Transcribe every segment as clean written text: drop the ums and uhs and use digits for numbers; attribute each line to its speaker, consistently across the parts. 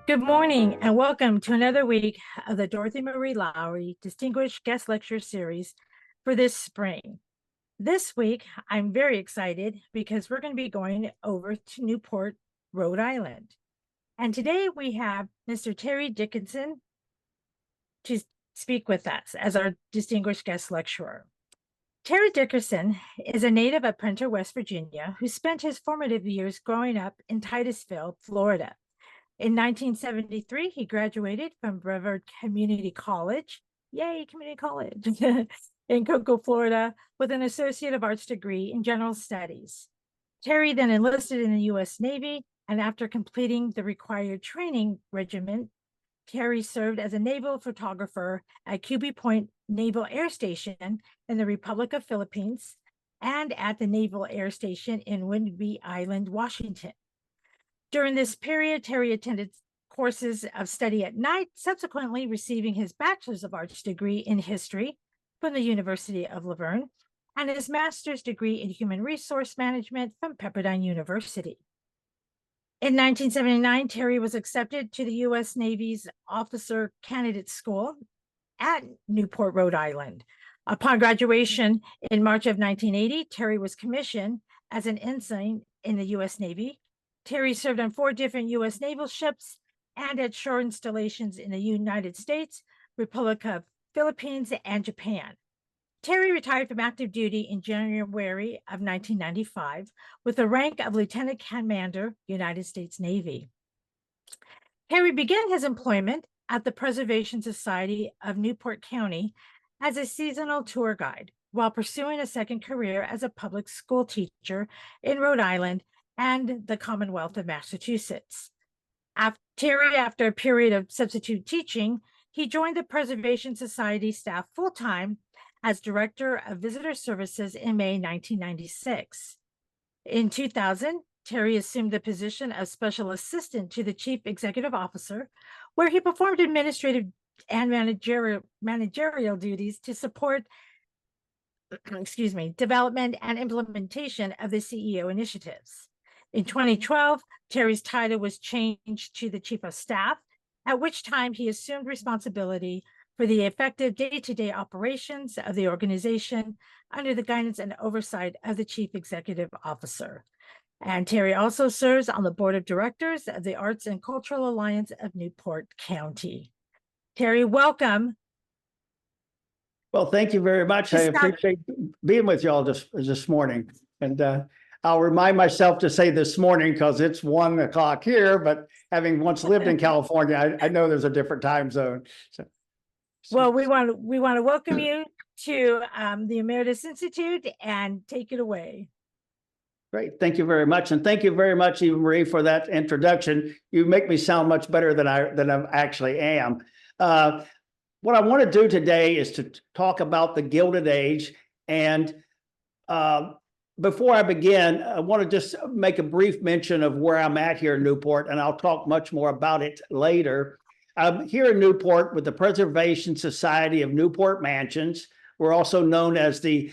Speaker 1: Good morning and welcome to another week of the Dorothy Marie Lowry Distinguished Guest Lecture Series for this spring. This week, I'm very excited because we're going to be going over to Newport, Rhode Island. And today we have Mr. Terry Dickinson to speak with us as our distinguished guest lecturer. Terry Dickinson is a native of Printer, West Virginia, who spent his formative years growing up in Titusville, Florida. In 1973, he graduated from Brevard Community College, yay, community college, in Cocoa, Florida, with an Associate of Arts degree in General Studies. Terry then enlisted in the U.S. Navy, and after completing the required training regimen, Terry served as a naval photographer at Cuby Point Naval Air Station in the Republic of Philippines and at the Naval Air Station in Whidbey Island, Washington. During this period, Terry attended courses of study at night, subsequently receiving his Bachelor's of Arts degree in history from the University of Laverne and his Master's degree in Human Resource Management from Pepperdine University. In 1979, Terry was accepted to the U.S. Navy's Officer Candidate School at Newport, Rhode Island. Upon graduation in March of 1980, Terry was commissioned as an ensign in the U.S. Navy. Terry served on 4 different U.S. naval ships and at shore installations in the United States, Republic of Philippines, and Japan. Terry retired from active duty in January of 1995 with the rank of Lieutenant Commander, United States Navy. Terry began his employment at the Preservation Society of Newport County as a seasonal tour guide while pursuing a second career as a public school teacher in Rhode Island and the Commonwealth of Massachusetts. After a period of substitute teaching, he joined the Preservation Society staff full-time as Director of Visitor Services in May 1996. In 2000, Terry assumed the position of Special Assistant to the Chief Executive Officer, where he performed administrative and managerial duties to support development and implementation of the CEO initiatives. In 2012, Terry's title was changed to the Chief of Staff, at which time he assumed responsibility for the effective day-to-day operations of the organization under the guidance and oversight of the Chief Executive Officer. And Terry also serves on the Board of Directors of the Arts and Cultural Alliance of Newport County. Terry, welcome.
Speaker 2: Well, thank you very much. I appreciate being with y'all this morning. And I'll remind myself to say this morning because it's 1 o'clock here, but having once lived in California, I know there's a different time zone.
Speaker 1: Well, we want to welcome you to the Emeritus Institute and take it away.
Speaker 2: Great. Thank you very much. And thank you very much, EvaMarie, for that introduction. You make me sound much better than I actually am. What I want to do today is to talk about the Gilded Age. And before I begin, I want to just make a brief mention of where I'm at here in Newport, and I'll talk much more about it later. I'm here in Newport with the Preservation Society of Newport Mansions. We're also known as the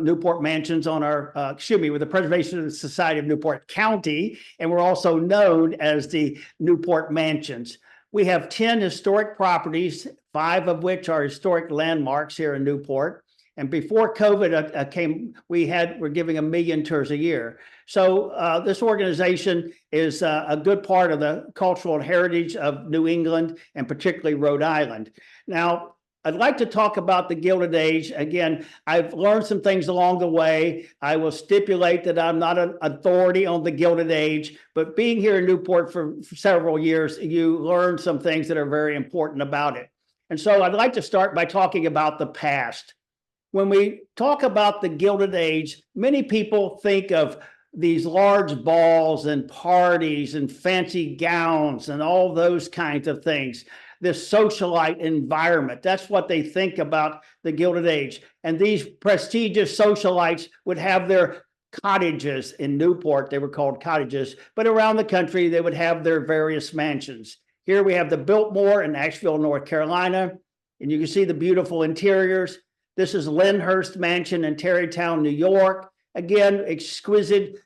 Speaker 2: Newport Mansions on our, with the Preservation Society of Newport County, and we're also known as the Newport Mansions. We have 10 historic properties, 5 of which are historic landmarks here in Newport. And before COVID came, we're giving 1 million tours a year. So this organization is a good part of the cultural heritage of New England and particularly Rhode Island. Now, I'd like to talk about the Gilded Age. Again, I've learned some things along the way. I will stipulate that I'm not an authority on the Gilded Age, but being here in Newport for several years, you learn some things that are very important about it. And so I'd like to start by talking about the past. When we talk about the Gilded Age, many people think of these large balls and parties and fancy gowns and all those kinds of things. This socialite environment. That's what they think about the Gilded Age. And these prestigious socialites would have their cottages in Newport. They were called cottages, but around the country, they would have their various mansions. Here we have the Biltmore in Asheville, North Carolina, and you can see the beautiful interiors. This is Lyndhurst Mansion in Tarrytown, New York. Again, exquisite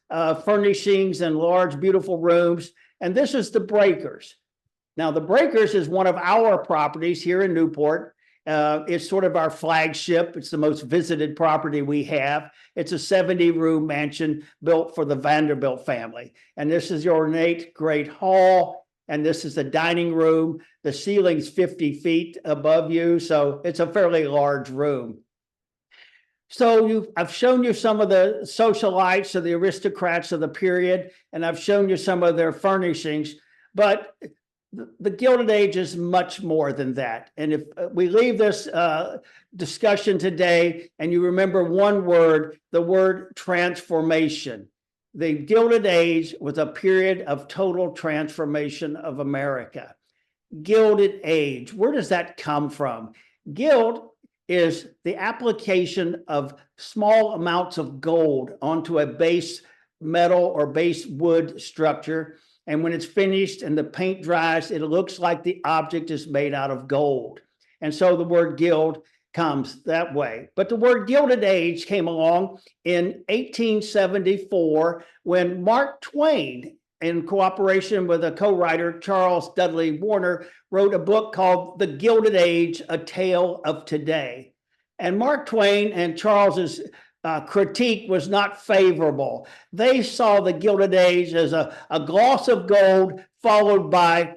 Speaker 2: furnishings and large, beautiful rooms. And this is the Breakers. Now, the Breakers is one of our properties here in Newport. It's sort of our flagship. It's the most visited property we have. It's a 70-room mansion built for the Vanderbilt family. And this is the ornate great hall. And this is the dining room. The ceiling's 50 feet above you, so it's a fairly large room. So I've shown you some of the socialites or the aristocrats of the period, and I've shown you some of their furnishings, but the Gilded Age is much more than that. And if we leave this discussion today and you remember one word, the word transformation. The Gilded Age was a period of total transformation of America. Gilded Age, where does that come from? Gild is the application of small amounts of gold onto a base metal or base wood structure. And when it's finished and the paint dries, it looks like the object is made out of gold. And so the word gild comes that way. But the word Gilded Age came along in 1874 when Mark Twain, in cooperation with a co-writer, Charles Dudley Warner, wrote a book called The Gilded Age, A Tale of Today. And Mark Twain and Charles's critique was not favorable. They saw the Gilded Age as a gloss of gold followed by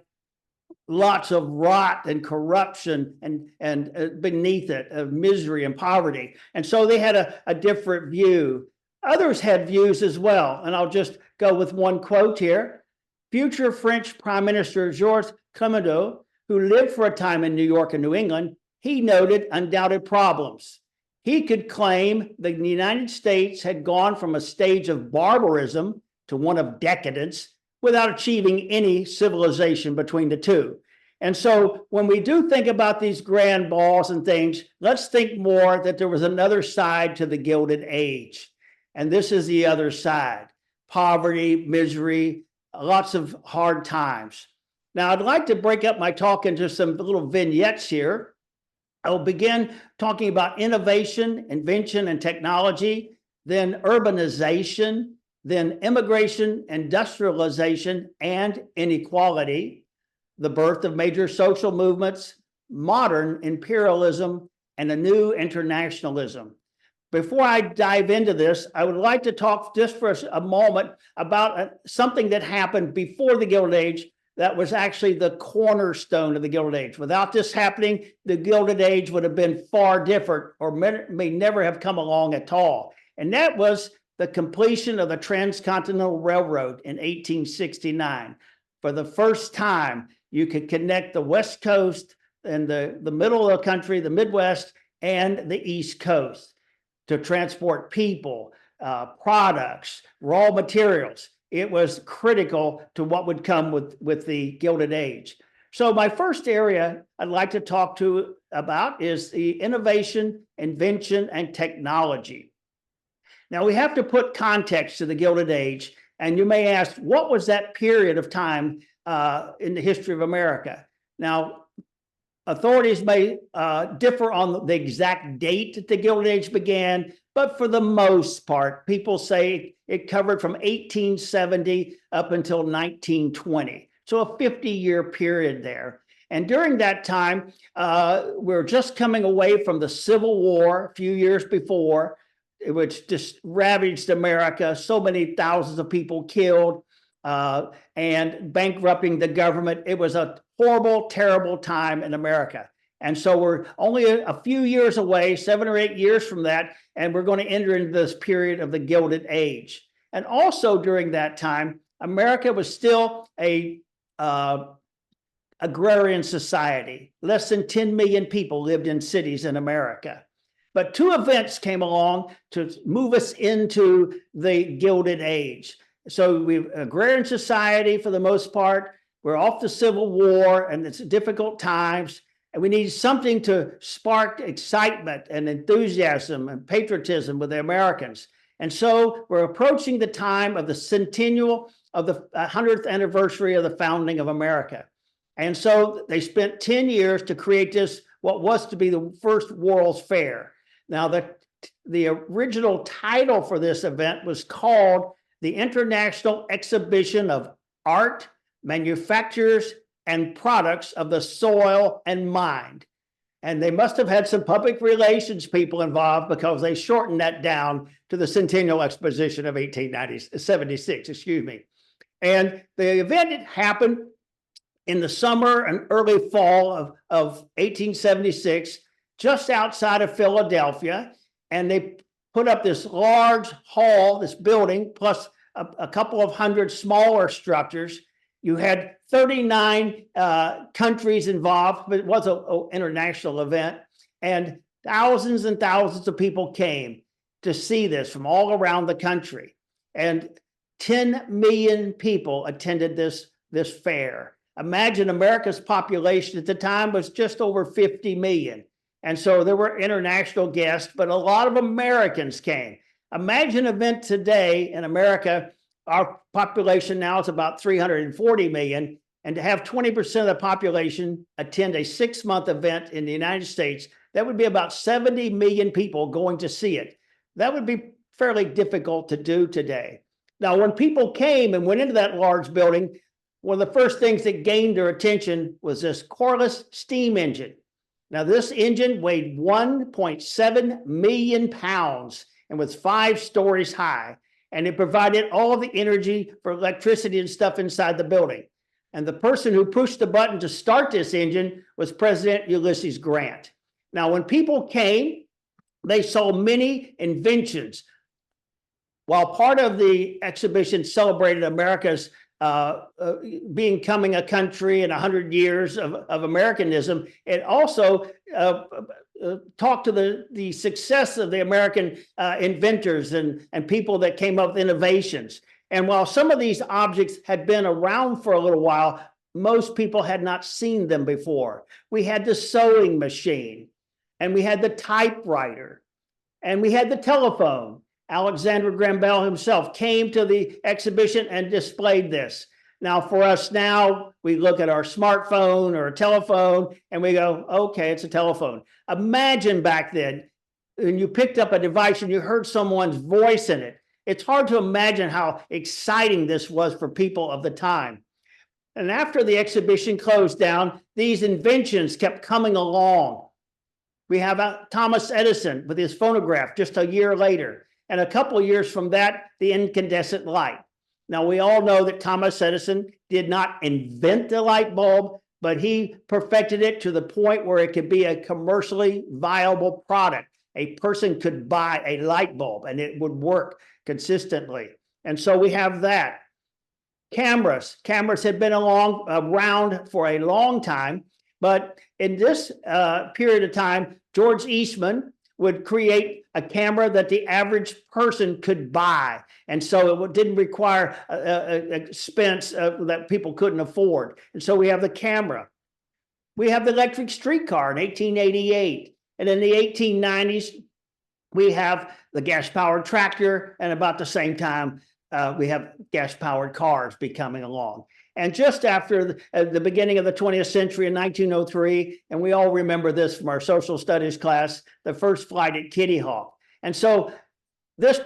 Speaker 2: lots of rot and corruption and beneath it, of misery and poverty. And so they had a different view. Others had views as well. And I'll just go with one quote here. Future French Prime Minister Georges Clemenceau, who lived for a time in New York and New England, he noted undoubted problems. He could claim the United States had gone from a stage of barbarism to one of decadence without achieving any civilization between the two. And so when we do think about these grand balls and things, let's think more that there was another side to the Gilded Age. And this is the other side: poverty, misery, lots of hard times. Now, I'd like to break up my talk into some little vignettes here. I'll begin talking about innovation, invention, and technology, then urbanization, then immigration, industrialization, and inequality, the birth of major social movements, modern imperialism, and a new internationalism. Before I dive into this, I would like to talk just for a moment about something that happened before the Gilded Age that was actually the cornerstone of the Gilded Age. Without this happening, the Gilded Age would have been far different, or may never have come along at all. And that was the completion of the Transcontinental Railroad in 1869. For the first time, you could connect the West Coast and the middle of the country, the Midwest, and the East Coast to transport people, products, raw materials. It was critical to what would come with the Gilded Age. So my first area I'd like to talk about is the innovation, invention, and technology. Now, we have to put context to the Gilded Age, and you may ask, what was that period of time in the history of America? Now, authorities may differ on the exact date that the Gilded Age began, but for the most part, people say it covered from 1870 up until 1920. So a 50-year period there. And during that time, we're just coming away from the Civil War a few years before, which just ravaged America, so many thousands of people killed, and bankrupting the government. It was a horrible, terrible time in America. And so we're only a few years away, 7 or 8 years from that, and we're going to enter into this period of the Gilded Age. And also during that time, America was still a agrarian society. Less than 10 million people lived in cities in America. But two events came along to move us into the Gilded Age. So we've agrarian society for the most part. We're off the Civil War, and it's difficult times. And we need something to spark excitement and enthusiasm and patriotism with the Americans. And so we're approaching the time of the centennial of the 100th anniversary of the founding of America. And so they spent 10 years to create this, what was to be the first World's Fair. Now, the original title for this event was called the International Exhibition of Art, manufacturers, and products of the soil and mind. And they must have had some public relations people involved because they shortened that down to the Centennial Exposition of 1876, excuse me. And the event happened in the summer and early fall of 1876, just outside of Philadelphia. And they put up this large hall, this building, plus a couple of hundred smaller structures. You had 39 countries involved, but it was an international event. And thousands of people came to see this from all around the country. And 10 million people attended this fair. Imagine America's population at the time was just over 50 million. And so there were international guests, but a lot of Americans came. Imagine an event today in America. Our population now is about 340 million. And to have 20% of the population attend a 6-month event in the United States, that would be about 70 million people going to see it. That would be fairly difficult to do today. Now, when people came and went into that large building, one of the first things that gained their attention was this Corliss steam engine. Now, this engine weighed 1.7 million pounds and was 5 stories high. And it provided all the energy for electricity and stuff inside the building. And the person who pushed the button to start this engine was President Ulysses Grant. Now, when people came, they saw many inventions. While part of the exhibition celebrated America's becoming a country and 100 years of Americanism, it also talked to the success of the American inventors and people that came up with innovations. And while some of these objects had been around for a little while, most people had not seen them before. We had the sewing machine, and we had the typewriter, and we had the telephone. Alexander Graham Bell himself came to the exhibition and displayed this. Now, for us now, we look at our smartphone or a telephone and we go, okay, it's a telephone. Imagine back then, when you picked up a device and you heard someone's voice in it. It's hard to imagine how exciting this was for people of the time. And after the exhibition closed down, these inventions kept coming along. We have Thomas Edison with his phonograph just a year later. And a couple of years from that, the incandescent light. Now, we all know that Thomas Edison did not invent the light bulb, but he perfected it to the point where it could be a commercially viable product. A person could buy a light bulb and it would work consistently. And so we have that. Cameras had been around for a long time, but in this period of time, George Eastman would create a camera that the average person could buy. And so it didn't require expense that people couldn't afford. And so we have the camera. We have the electric streetcar in 1888. And in the 1890s, we have the gas-powered tractor. And about the same time, we have gas-powered cars becoming along. And just after the beginning of the 20th century in 1903, and we all remember this from our social studies class, the first flight at Kitty Hawk. And so this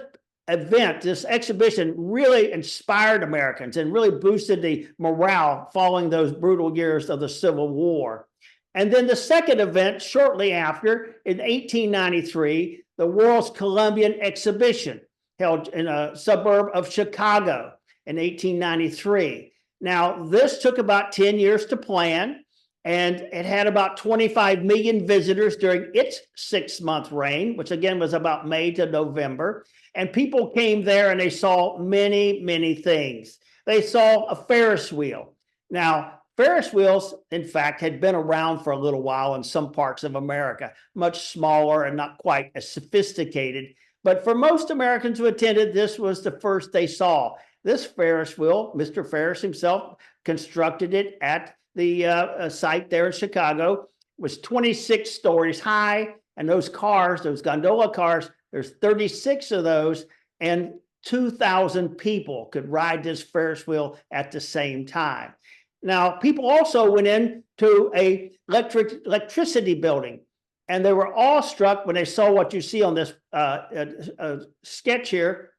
Speaker 2: event, this exhibition really inspired Americans and really boosted the morale following those brutal years of the Civil War. And then the second event shortly after, in 1893, the World's Columbian Exhibition held in a suburb of Chicago in 1893. Now, this took about 10 years to plan, and it had about 25 million visitors during its 6-month reign, which again was about May to November. And people came there and they saw many, many things. They saw a Ferris wheel. Now, Ferris wheels, in fact, had been around for a little while in some parts of America, much smaller and not quite as sophisticated. But for most Americans who attended, this was the first they saw. This Ferris wheel, Mr. Ferris himself constructed it at the site there in Chicago, was 26 stories high. And those cars, those gondola cars, there's 36 of those, and 2,000 people could ride this Ferris wheel at the same time. Now, people also went into a electricity building, and they were awestruck when they saw what you see on this sketch here.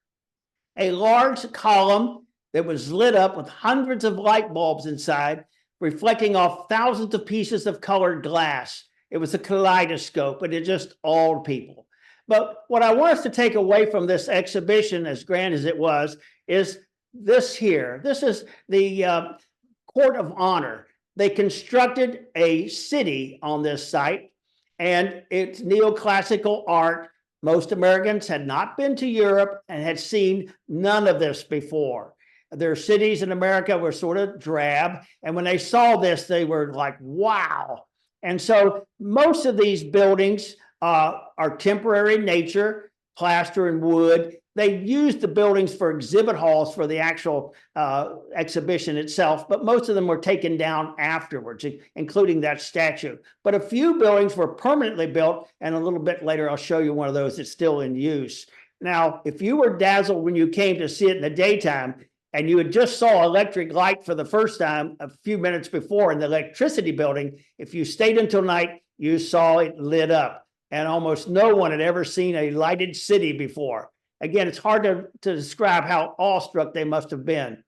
Speaker 2: A large column that was lit up with hundreds of light bulbs inside, reflecting off thousands of pieces of colored glass. It was a kaleidoscope, and it just awed people. But what I want us to take away from this exhibition, as grand as it was, is this here. This is the Court of Honor. They constructed a city on this site, and it's neoclassical art. Most Americans had not been to Europe and had seen none of this before. Their cities in America were sort of drab, and when they saw this, they were like, wow. And so most of these buildings are temporary in nature, plaster and wood. They used the buildings for exhibit halls for the actual exhibition itself, but most of them were taken down afterwards, including that statue. But a few buildings were permanently built, and a little bit later, I'll show you one of those that's still in use. Now, if you were dazzled when you came to see it in the daytime, and you had just saw electric light for the first time a few minutes before in the electricity building, if you stayed until night, you saw it lit up. And almost no one had ever seen a lighted city before. Again, it's hard to describe how awestruck they must have been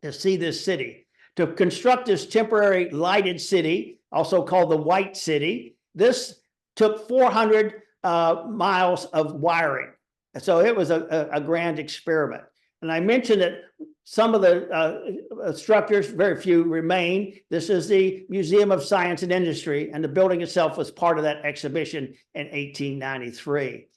Speaker 2: to see this city. To construct this temporary lighted city, also called the White City, this took 400 miles of wiring. So it was a grand experiment. And I mentioned that some of the structures, very few remain. This is the Museum of Science and Industry, and the building itself was part of that exhibition in 1893.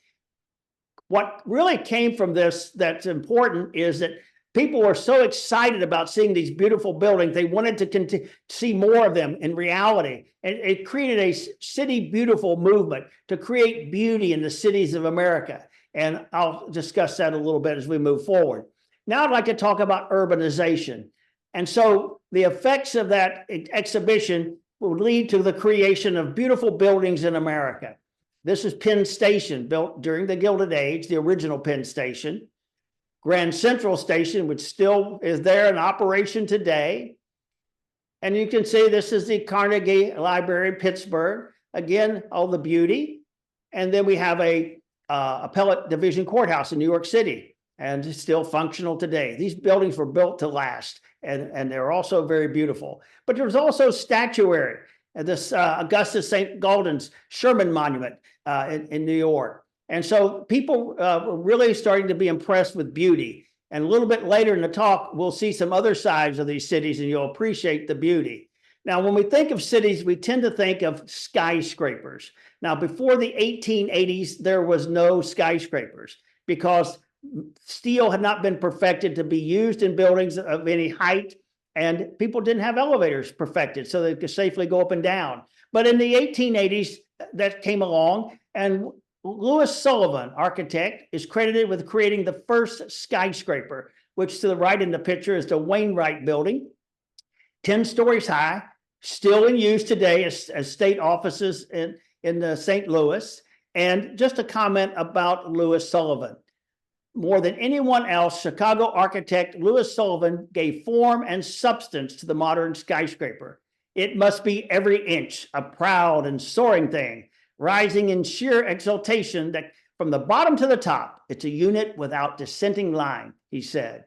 Speaker 2: What really came from this that's important is that people were so excited about seeing these beautiful buildings, they wanted to see more of them in reality. And it created a city beautiful movement to create beauty in the cities of America. And I'll discuss that a little bit as we move forward. Now I'd like to talk about urbanization. And so the effects of that exhibition will lead to the creation of beautiful buildings in America. This is Penn Station, built during the Gilded Age, the original Penn Station. Grand Central Station, which still is there in operation today. And you can see this is the Carnegie Library in Pittsburgh. Again, all the beauty. And then we have a appellate division courthouse in New York City, and it's still functional today. These buildings were built to last, and they're also very beautiful. But there's also statuary. This Augustus St. Gaudens Sherman Monument in New York. And so people were really starting to be impressed with beauty. And a little bit later in the talk, we'll see some other sides of these cities, and you'll appreciate the beauty. Now, when we think of cities, we tend to think of skyscrapers. Now, before the 1880s, there was no skyscrapers because steel had not been perfected to be used in buildings of any height, and people didn't have elevators perfected so they could safely go up and down. But in the 1880s, that came along, and Louis Sullivan, architect, is credited with creating the first skyscraper, which to the right in the picture is the Wainwright Building, 10 stories high, still in use today as state offices in St. Louis. And just a comment about Louis Sullivan. More than anyone else, Chicago architect Louis Sullivan gave form and substance to the modern skyscraper. It must be every inch a proud and soaring thing, rising in sheer exultation that from the bottom to the top, it's a unit without dissenting line, he said.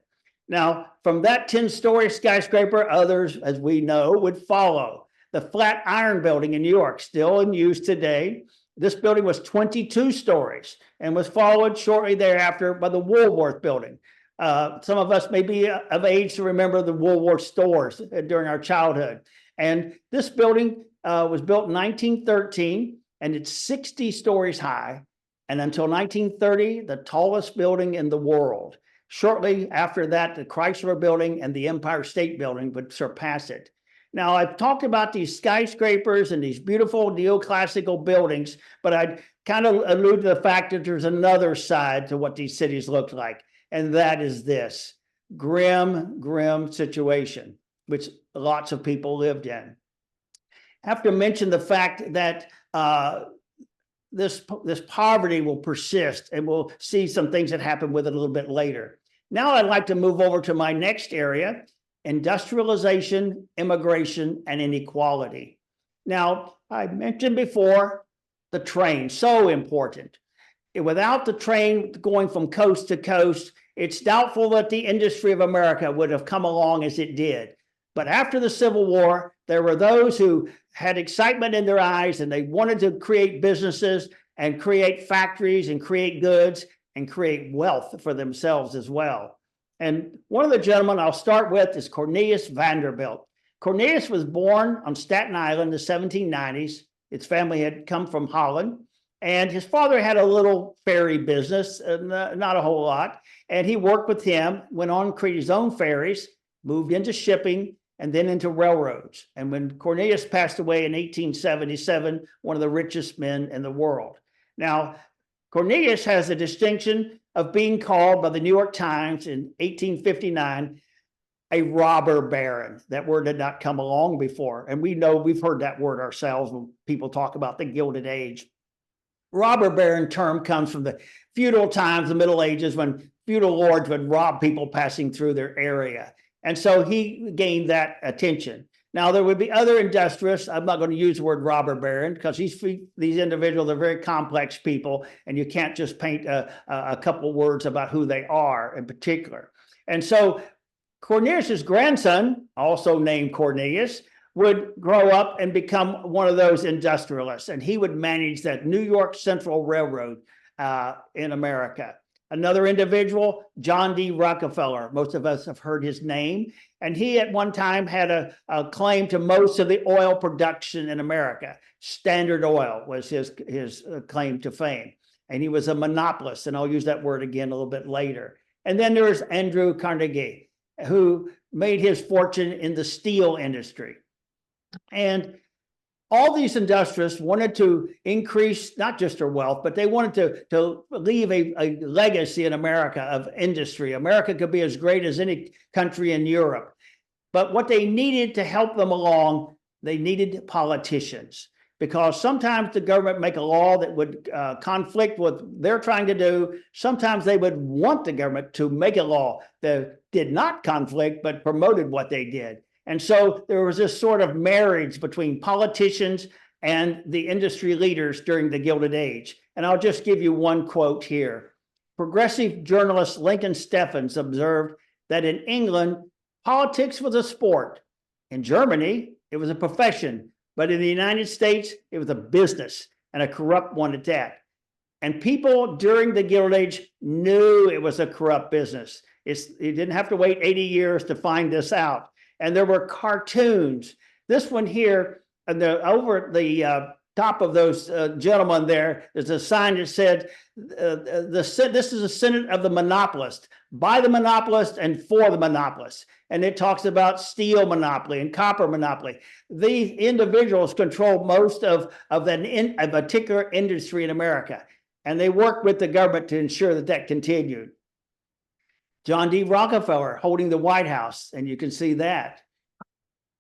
Speaker 2: Now, from that 10-story skyscraper, others, as we know, would follow. The Flatiron Building in New York, still in use today. This building was 22 stories and was followed shortly thereafter by the Woolworth Building. Some of us may be of age to remember the Woolworth stores during our childhood. And this building was built in 1913, and it's 60 stories high. And until 1930, the tallest building in the world. Shortly after that, the Chrysler Building and the Empire State Building would surpass it. Now, I've talked about these skyscrapers and these beautiful neoclassical buildings, but I'd kind of allude to the fact that there's another side to what these cities look like, and that is this grim, grim situation, which lots of people lived in. I have to mention the fact that this poverty will persist, and we'll see some things that happen with it a little bit later. Now I'd like to move over to my next area, industrialization, immigration, and inequality. Now, I mentioned before the train, so important. Without the train going from coast to coast, It's doubtful that the industry of America would have come along as it did. But after the Civil War, there were those who had excitement in their eyes and they wanted to create businesses and create factories and create goods and create wealth for themselves as well. And one of the gentlemen I'll start with is Cornelius Vanderbilt. Cornelius was born on Staten Island in the 1790s. His family had come from Holland, and his father had a little ferry business, not a whole lot. And he worked with him, went on to create his own ferries, moved into shipping, and then into railroads. And when Cornelius passed away in 1877, one of the richest men in the world. Now, Cornelius has the distinction of being called by the New York Times in 1859 a robber baron. That word had not come along before. And we know, we've heard that word ourselves when people talk about the Gilded Age. Robber baron term comes from the feudal times, the Middle Ages, when feudal lords would rob people passing through their area. And so he gained that attention. Now, there would be other industrialists. I'm not going to use the word robber baron because these individuals are very complex people, and you can't just paint a couple words about who they are in particular. And so Cornelius's grandson, also named Cornelius, would grow up and become one of those industrialists, and he would manage that New York Central Railroad in America. Another individual, John D. Rockefeller. Most of us have heard his name. And he at one time had a claim to most of the oil production in America. Standard Oil was his claim to fame. And he was a monopolist. And I'll use that word again a little bit later. And then there's Andrew Carnegie, who made his fortune in the steel industry. And all these industrialists wanted to increase not just their wealth, but they wanted to leave a legacy in America of industry. America could be as great as any country in Europe. But what they needed to help them along, they needed politicians. Because sometimes the government make a law that would conflict with what they're trying to do. Sometimes they would want the government to make a law that did not conflict, but promoted what they did. And so there was this sort of marriage between politicians and the industry leaders during the Gilded Age. And I'll just give you one quote here. Progressive journalist Lincoln Steffens observed that in England, politics was a sport. In Germany, it was a profession. But in the United States, it was a business, and a corrupt one at that. And people during the Gilded Age knew it was a corrupt business. You didn't have to wait 80 years to find this out. And there were cartoons. This one here, and over the top of those gentlemen there's a sign that said, this is a Senate of the monopolist, by the monopolist and for the monopolist. And it talks about steel monopoly and copper monopoly. These individuals control most of a particular industry in America. And they worked with the government to ensure that that continued. John D. Rockefeller holding the White House, and you can see that.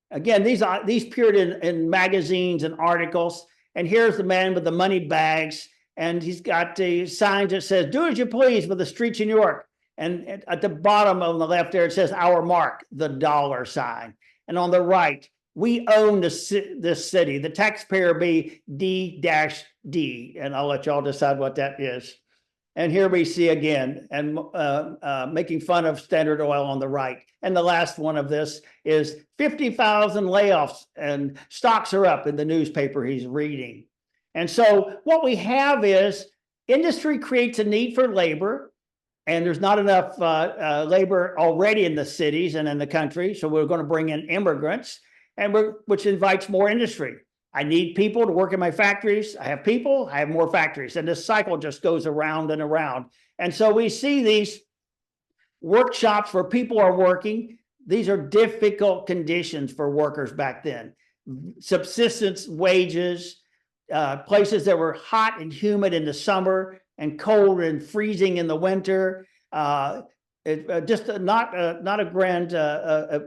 Speaker 2: Again, these appeared in magazines and articles, and here's the man with the money bags, and he's got the signs that says, do as you please with the streets in New York. And at the bottom on the left there, it says our mark, the dollar sign. And on the right, we own this city, the taxpayer be D-D, and I'll let y'all decide what that is. And here we see again, and making fun of Standard Oil on the right. And the last one of this is 50,000 layoffs and stocks are up in the newspaper he's reading. And so what we have is industry creates a need for labor, and there's not enough labor already in the cities and in the country. So we're going to bring in immigrants, which invites more industry. I need people to work in my factories. I have people, I have more factories. And this cycle just goes around and around. And so we see these workshops where people are working. These are difficult conditions for workers back then. Subsistence wages, places that were hot and humid in the summer and cold and freezing in the winter. Just not a grand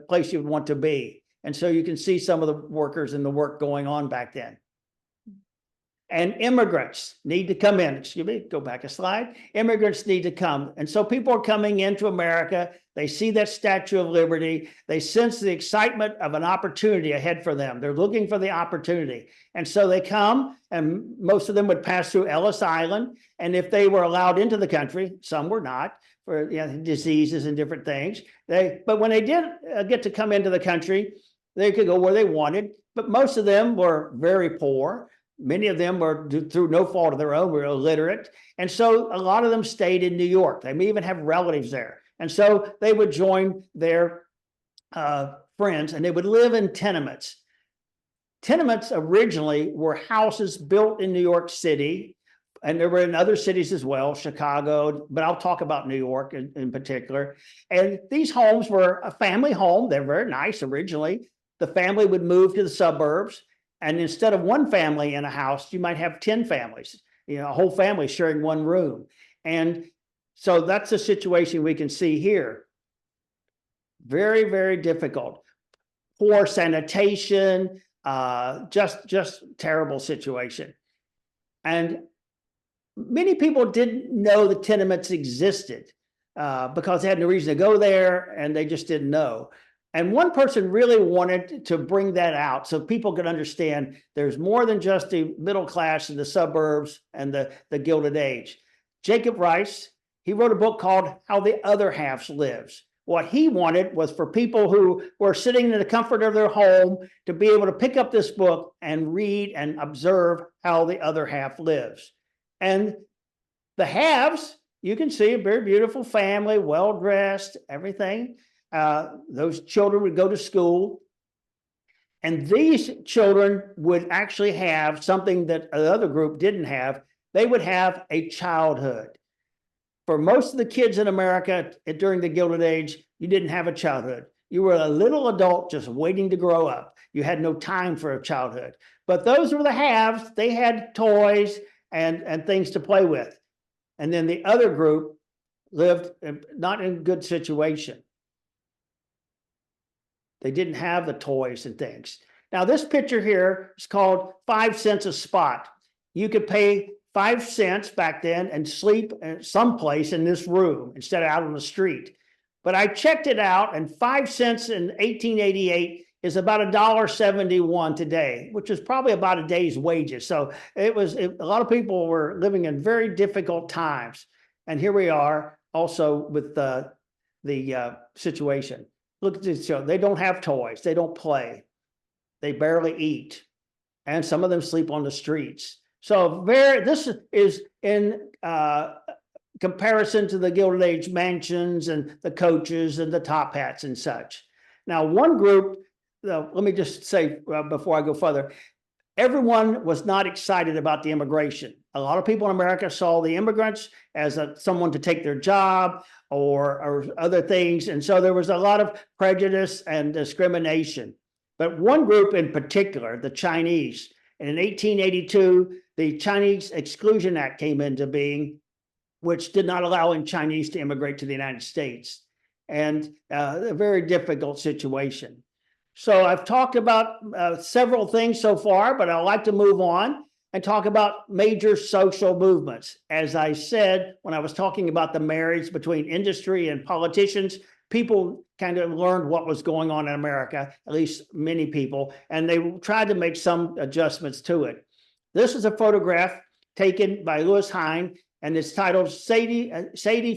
Speaker 2: place you'd want to be. And so you can see some of the workers and the work going on back then. And immigrants need to come in. Excuse me, go back a slide. Immigrants need to come. And so people are coming into America. They see that Statue of Liberty. They sense the excitement of an opportunity ahead for them. They're looking for the opportunity. And so they come, and most of them would pass through Ellis Island. And if they were allowed into the country, some were not, for diseases and different things. But when they did get to come into the country, they could go where they wanted, but most of them were very poor. Many of them were, through no fault of their own, were illiterate. And so a lot of them stayed in New York. They may even have relatives there. And so they would join their friends and they would live in tenements. Tenements originally were houses built in New York City, and there were in other cities as well, Chicago, but I'll talk about New York in particular. And these homes were a family home. They're very nice originally. The family would move to the suburbs, and instead of one family in a house, you might have 10 families, a whole family sharing one room. And so that's a situation we can see here. Very, very difficult. Poor sanitation, just terrible situation. And many people didn't know the tenements existed because they had no reason to go there and they just didn't know. And one person really wanted to bring that out so people could understand there's more than just the middle class in the suburbs and the Gilded Age. Jacob Riis, he wrote a book called How the Other Half Lives. What he wanted was for people who were sitting in the comfort of their home to be able to pick up this book and read and observe how the other half lives. And the halves, you can see a very beautiful family, well-dressed, everything. Those children would go to school. And these children would actually have something that the other group didn't have. They would have a childhood. For most of the kids in America during the Gilded Age, you didn't have a childhood. You were a little adult just waiting to grow up. You had no time for a childhood. But those were the haves. They had toys and things to play with. And then the other group lived not in a good situation. They didn't have the toys and things. Now, this picture here is called 5 cents a spot. You could pay 5 cents back then and sleep someplace in this room instead of out on the street. But I checked it out, and 5 cents in 1888 is about $1.71 today, which is probably about a day's wages. So a lot of people were living in very difficult times. And here we are also with the situation. Look at this show. They don't have toys. They don't play. They barely eat. And some of them sleep on the streets. So this is in comparison to the Gilded Age mansions and the coaches and the top hats and such. Now, one group, let me just say before I go further, everyone was not excited about the immigration. A lot of people in America saw the immigrants as someone to take their job or other things. And so there was a lot of prejudice and discrimination. But one group in particular, the Chinese, and in 1882, the Chinese Exclusion Act came into being, which did not allow Chinese to immigrate to the United States. And a very difficult situation. So I've talked about several things so far, but I'd like to move on and talk about major social movements. As I said, when I was talking about the marriage between industry and politicians, people kind of learned what was going on in America, at least many people, and they tried to make some adjustments to it. This is a photograph taken by Lewis Hine, and it's titled Sadie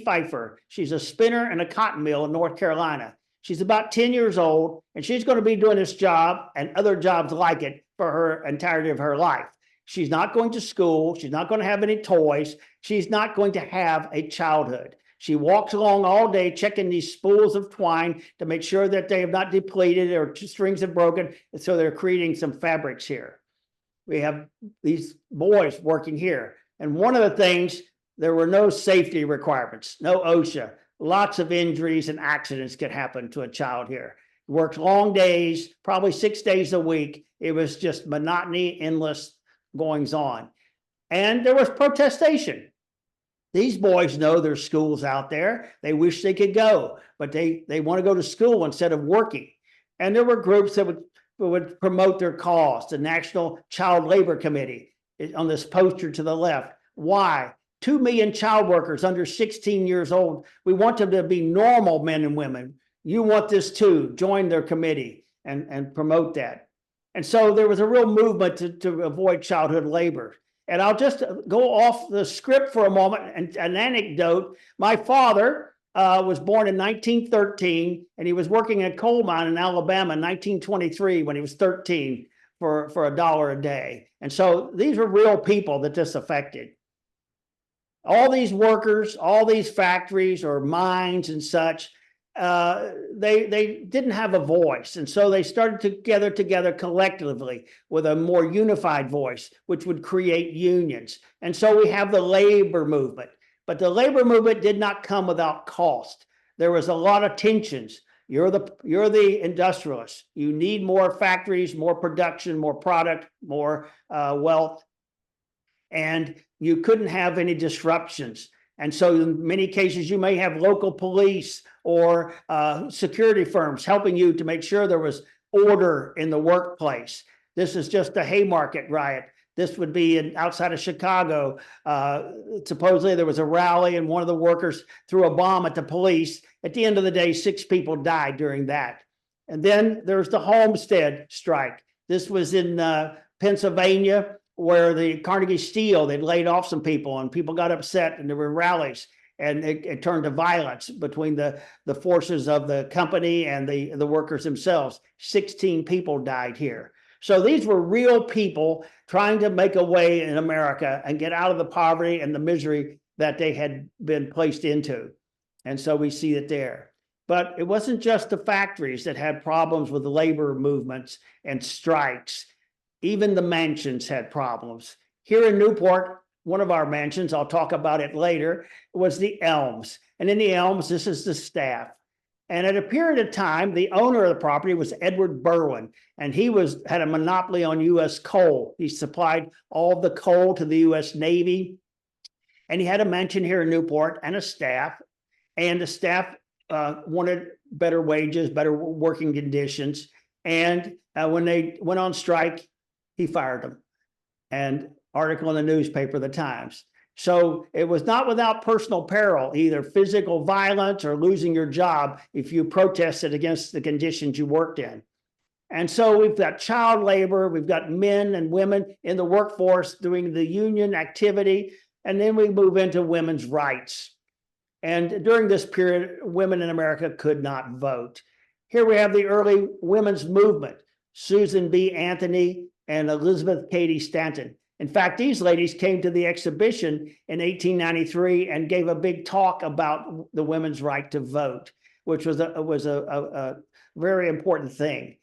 Speaker 2: Pfeiffer. She's a spinner in a cotton mill in North Carolina. She's about 10 years old, and she's going to be doing this job and other jobs like it for her entirety of her life. She's not going to school. She's not going to have any toys. She's not going to have a childhood. She walks along all day checking these spools of twine to make sure that they have not depleted or strings have broken. And so they're creating some fabrics here. We have these boys working here. And one of the things, there were no safety requirements, no OSHA. Lots of injuries and accidents could happen to a child here. Worked long days, probably 6 days a week. It was just monotony, endless goings on. And there was protestation. These boys know there's schools out there. They wish they could go, but they want to go to school instead of working. And there were groups that would promote their cause. The National Child Labor Committee on this poster to the left. Why? 2 million child workers under 16 years old. We want them to be normal men and women. You want this too. Join their committee and promote that. And so there was a real movement to avoid childhood labor. And I'll just go off the script for a moment and an anecdote. My father was born in 1913, and he was working in a coal mine in Alabama in 1923 when he was 13 for $1 a day. And so these were real people that this affected. All these workers, all these factories or mines and such, they didn't have a voice. And so they started to gather together collectively with a more unified voice, which would create unions. And so we have the labor movement. But the labor movement did not come without cost. There was a lot of tensions. You're the industrialist. You need more factories, more production, more product, more wealth. And you couldn't have any disruptions. And so in many cases, you may have local police or security firms helping you to make sure there was order in the workplace. This is just a Haymarket riot. This would be outside of Chicago. Supposedly there was a rally and one of the workers threw a bomb at the police. At the end of the day, 6 people died during that. And then there's the Homestead strike. This was in Pennsylvania, where the Carnegie Steel, they'd laid off some people and people got upset and there were rallies, and it turned to violence between the forces of the company and the workers themselves. 16 people died here. So these were real people trying to make a way in America and get out of the poverty and the misery that they had been placed into. And so we see it there. But it wasn't just the factories that had problems with the labor movements and strikes. Even the mansions had problems. Here in Newport, one of our mansions, I'll talk about it later, was the Elms. And in the Elms, this is the staff. And at a period of time, the owner of the property was Edward Berwin, and he had a monopoly on U.S. coal. He supplied all of the coal to the U.S. Navy. And he had a mansion here in Newport and a staff. And the staff wanted better wages, better working conditions. And when they went on strike, he fired them. And article in the newspaper, the Times. So it was not without personal peril, either physical violence or losing your job if you protested against the conditions you worked in. And so we've got child labor, we've got men and women in the workforce doing the union activity, and then we move into women's rights. And during this period, women in America could not vote. Here we have the early women's movement, Susan B. Anthony and Elizabeth Cady Stanton. In fact, these ladies came to the exhibition in 1893 and gave a big talk about the women's right to vote, which was a very important thing.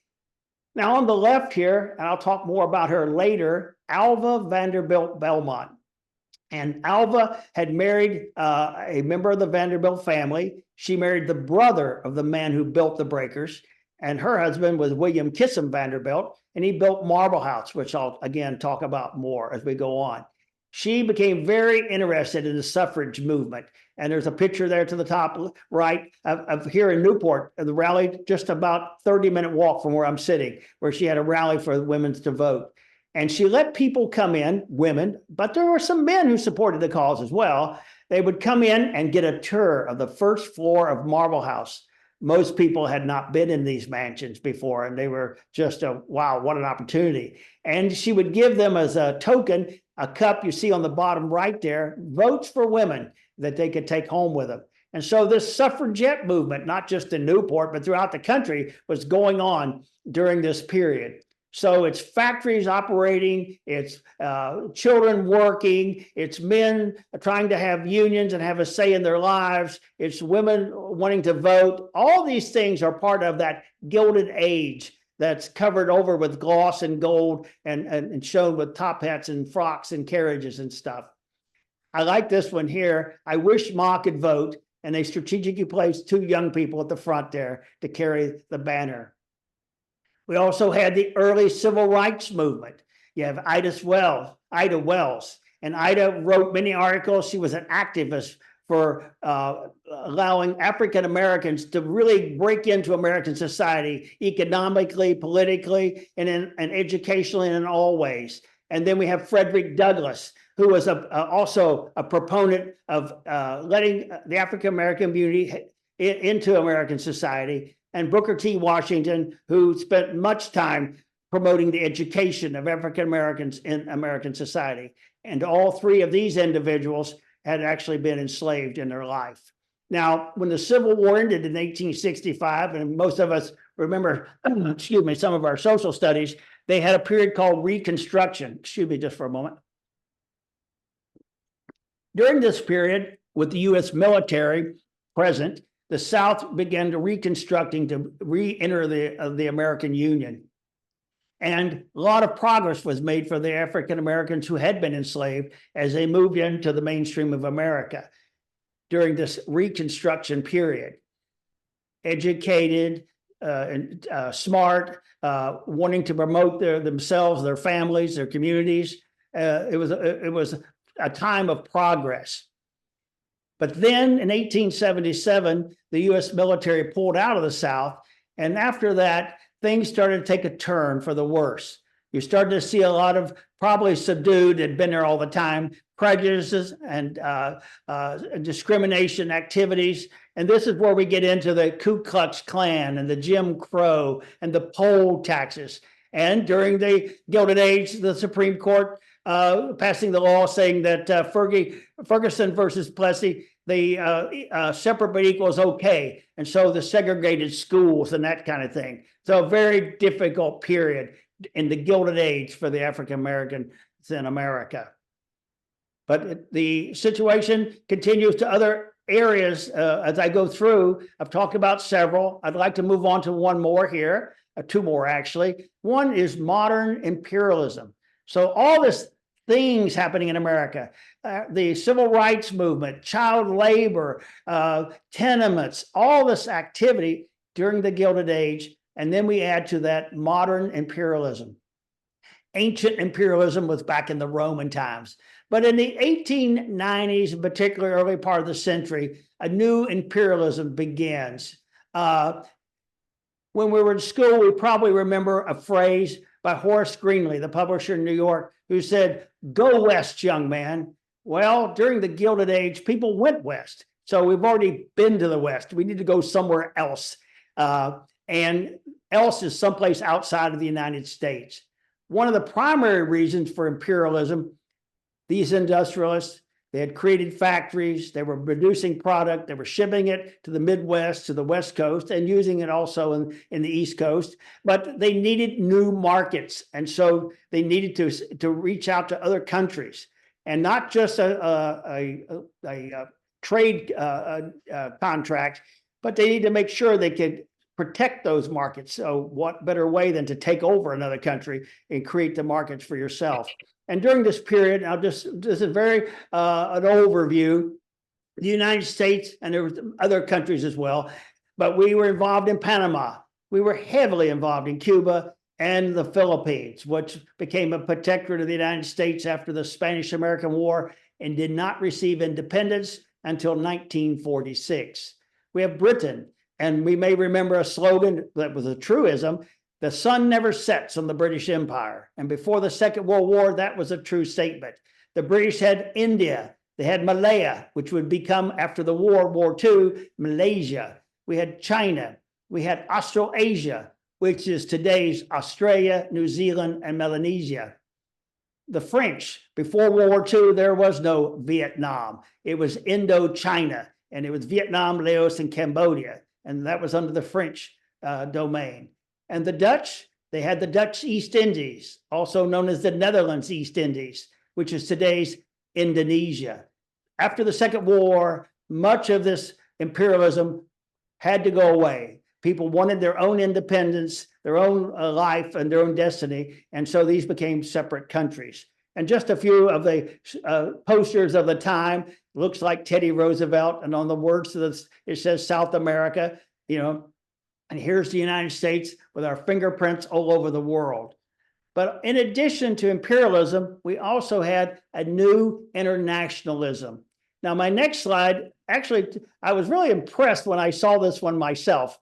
Speaker 2: Now on the left here, and I'll talk more about her later, Alva Vanderbilt Belmont. And Alva had married a member of the Vanderbilt family. She married the brother of the man who built the breakers. And her husband was William Kissam Vanderbilt, and he built Marble House, which I'll again talk about more as we go on. She became very interested in the suffrage movement. And there's a picture there to the top right of here in Newport, the rally, just about 30-minute walk from where I'm sitting, where she had a rally for women to vote. And she let people come in, women, but there were some men who supported the cause as well. They would come in and get a tour of the first floor of Marble House. Most people had not been in these mansions before, and they were just wow, what an opportunity. And she would give them as a token, a cup you see on the bottom right there, votes for women that they could take home with them. And so this suffragette movement, not just in Newport, but throughout the country, was going on during this period. So it's factories operating, it's children working, it's men trying to have unions and have a say in their lives, it's women wanting to vote. All these things are part of that Gilded Age that's covered over with gloss and gold and shown with top hats and frocks and carriages and stuff. I like this one here. I wish Ma could vote, and they strategically placed 2 young people at the front there to carry the banner. We also had the early civil rights movement. You have Ida Wells, and Ida wrote many articles. She was an activist for allowing African Americans to really break into American society economically, politically, and educationally, and in all ways. And then we have Frederick Douglass, who was also a proponent of letting the African American community into American society. And Booker T. Washington, who spent much time promoting the education of African Americans in American society. And all 3 of these individuals had actually been enslaved in their life. Now, when the Civil War ended in 1865, and most of us remember, excuse me, some of our social studies, they had a period called Reconstruction. Excuse me just for a moment. During this period, with the U.S. military present, the South began to reconstructing to re-enter the American Union. And a lot of progress was made for the African Americans who had been enslaved as they moved into the mainstream of America during this Reconstruction period. Educated, and smart, wanting to promote themselves, their families, their communities. It was a time of progress. But then in 1877, the U.S. military pulled out of the South. And after that, things started to take a turn for the worse. You started to see a lot of probably subdued, had been there all the time, prejudices and discrimination activities. And this is where we get into the Ku Klux Klan and the Jim Crow and the poll taxes. And during the Gilded Age, the Supreme Court passing the law saying that Ferguson versus Plessy, the separate but equal is okay. And so the segregated schools and that kind of thing. So a very difficult period in the Gilded Age for the African Americans in America. But the situation continues to other areas as I go through. I've talked about several. I'd like to move on to one more here, two more actually. One is modern imperialism. So all this things happening in America, the civil rights movement, child labor, tenements, all this activity during the Gilded Age. And then we add to that modern imperialism. Ancient imperialism was back in the Roman times. But in the 1890s, particularly early part of the century, a new imperialism begins. When we were in school, we probably remember a phrase by Horace Greeley, the publisher in New York, who said, "Go west, young man." Well, during the Gilded Age, people went west. So we've already been to the west. We need to go somewhere else. And else is someplace outside of the United States. One of the primary reasons for imperialism, these industrialists, they had created factories, they were producing product, they were shipping it to the Midwest, to the West Coast, and using it also in the East Coast. But they needed new markets. And so they needed to reach out to other countries, and not just a trade contract, but they need to make sure they could protect those markets. So what better way than to take over another country and create the markets for yourself? And during this period, this is very an overview, the United States, and there were other countries as well, but we were involved in Panama. We were heavily involved in Cuba and the Philippines, which became a protectorate of the United States after the Spanish-American War and did not receive independence until 1946. We have Britain. And we may remember a slogan that was a truism: the sun never sets on the British Empire. And before the Second World War, that was a true statement. The British had India. They had Malaya, which would become, after the World War II, Malaysia. We had China. We had Australasia, which is today's Australia, New Zealand, and Melanesia. The French, before World War II, there was no Vietnam. It was Indochina, and it was Vietnam, Laos, and Cambodia. And that was under the French domain. And the Dutch, they had the Dutch East Indies, also known as the Netherlands East Indies, which is today's Indonesia. After the Second War, much of this imperialism had to go away. People wanted their own independence, their own life, and their own destiny. And so these became separate countries. And just a few of the posters of the time, looks like Teddy Roosevelt, and on the words of this, it says South America, and here's the United States with our fingerprints all over the world. But in addition to imperialism, we also had a new internationalism. Now, my next slide, actually, I was really impressed when I saw this one myself.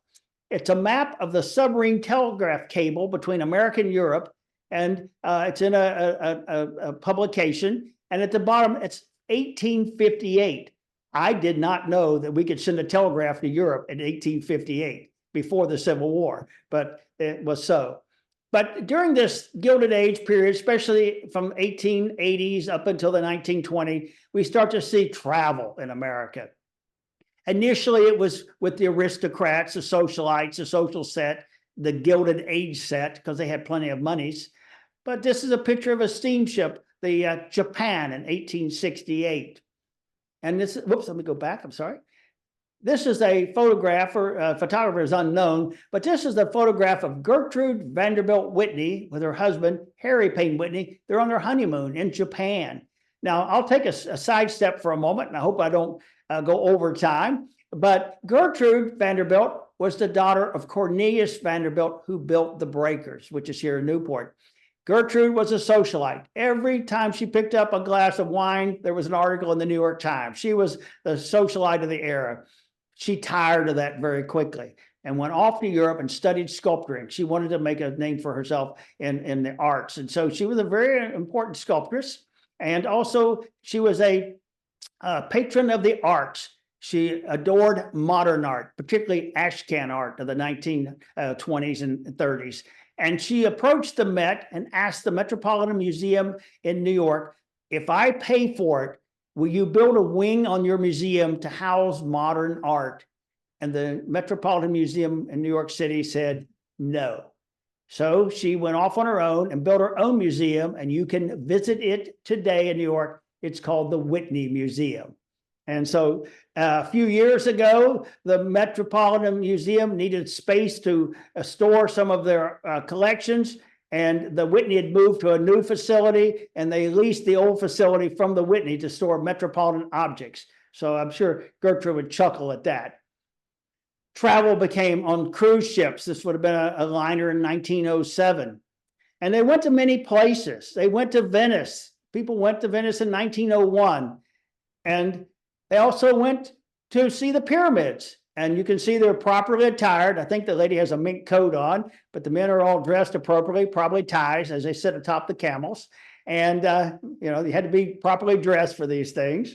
Speaker 2: It's a map of the submarine telegraph cable between America and Europe. And it's in a publication. And at the bottom, it's 1858. I did not know that we could send a telegraph to Europe in 1858 before the Civil War, but it was so. But during this Gilded Age period, especially from 1880s up until the 1920s, we start to see travel in America. Initially, it was with the aristocrats, the socialites, the social set, the Gilded Age set, because they had plenty of monies. But this is a picture of a steamship, the Japan in 1868. And this, whoops, let me go back, I'm sorry. This is a photograph, or photographer is unknown, but this is the photograph of Gertrude Vanderbilt Whitney with her husband, Harry Payne Whitney. They're on their honeymoon in Japan. Now, I'll take a sidestep for a moment, and I hope I don't go over time. But Gertrude Vanderbilt was the daughter of Cornelius Vanderbilt, who built the breakers, which is here in Newport. Gertrude was a socialite. Every time she picked up a glass of wine, there was an article in the New York Times. She was the socialite of the era. She tired of that very quickly and went off to Europe and studied sculpturing. She wanted to make a name for herself in the arts. And so she was a very important sculptress. And also she was a patron of the arts. She adored modern art, particularly Ashcan art of the 1920s and 30s. And she approached the Met and asked the Metropolitan Museum in New York, if I pay for it, will you build a wing on your museum to house modern art? And the Metropolitan Museum in New York City said no. So she went off on her own and built her own museum, and you can visit it today in New York. It's called the Whitney Museum. And so a few years ago, the Metropolitan Museum needed space to store some of their collections. And the Whitney had moved to a new facility, and they leased the old facility from the Whitney to store Metropolitan objects. So I'm sure Gertrude would chuckle at that. Travel became on cruise ships. This would have been a liner in 1907. And they went to many places. They went to Venice. People went to Venice in 1901. And they also went to see the pyramids. And you can see they're properly attired. I think the lady has a mink coat on, but the men are all dressed appropriately, probably ties as they sit atop the camels. And, you know, you had to be properly dressed for these things.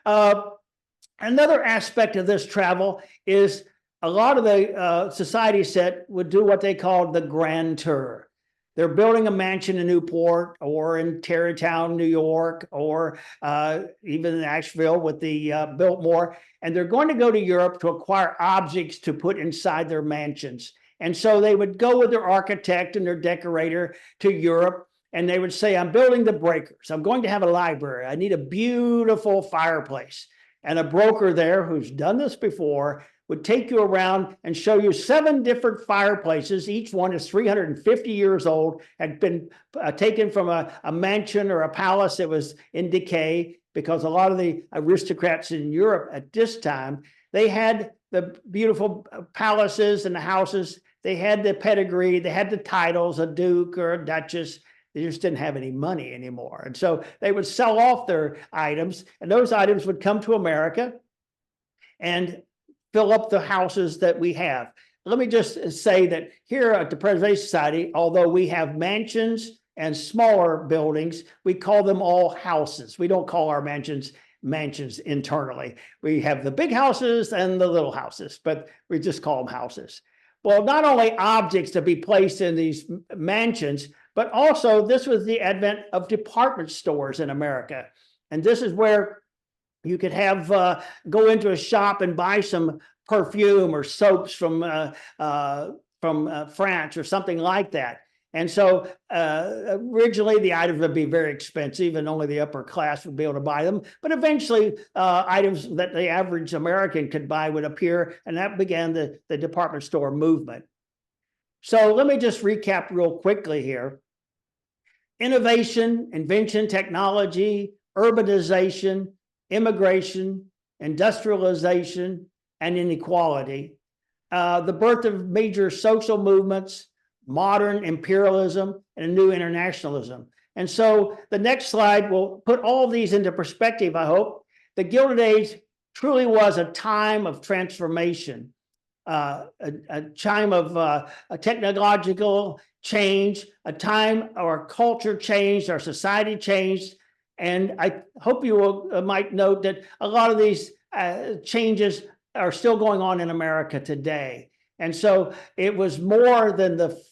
Speaker 2: Another aspect of this travel is a lot of the society set would do what they called the grand tour. They're building a mansion in Newport or in Tarrytown, New York, or even in Asheville with the Biltmore. And they're going to go to Europe to acquire objects to put inside their mansions. And so they would go with their architect and their decorator to Europe, and they would say, I'm building the breakers. I'm going to have a library. I need a beautiful fireplace. And a broker there who's done this before would take you around and show you 7 different fireplaces. Each one is 350 years old, had been taken from a mansion or a palace that was in decay, because a lot of the aristocrats in Europe at this time, they had the beautiful palaces and the houses. They had the pedigree, they had the titles, a duke or a duchess. They just didn't have any money anymore. And so they would sell off their items, and those items would come to America and fill up the houses that we have. Let me just say that here at the Preservation Society, although we have mansions and smaller buildings, we call them all houses. We don't call our mansions internally. We have the big houses and the little houses, but we just call them houses. Well, not only objects to be placed in these mansions, but also this was the advent of department stores in America. And this is where you could have go into a shop and buy some perfume or soaps from France or something like that. And so originally the items would be very expensive and only the upper class would be able to buy them. But eventually items that the average American could buy would appear, and that began the department store movement. So let me just recap real quickly here. Innovation, invention, technology, urbanization, immigration, industrialization, and inequality, the birth of major social movements, modern imperialism, and a new internationalism. And so the next slide will put all these into perspective, I hope. The Gilded Age truly was a time of transformation, a time of a technological change, a time our culture changed, our society changed. And I hope you will, might note that a lot of these changes are still going on in America today. And so it was more than the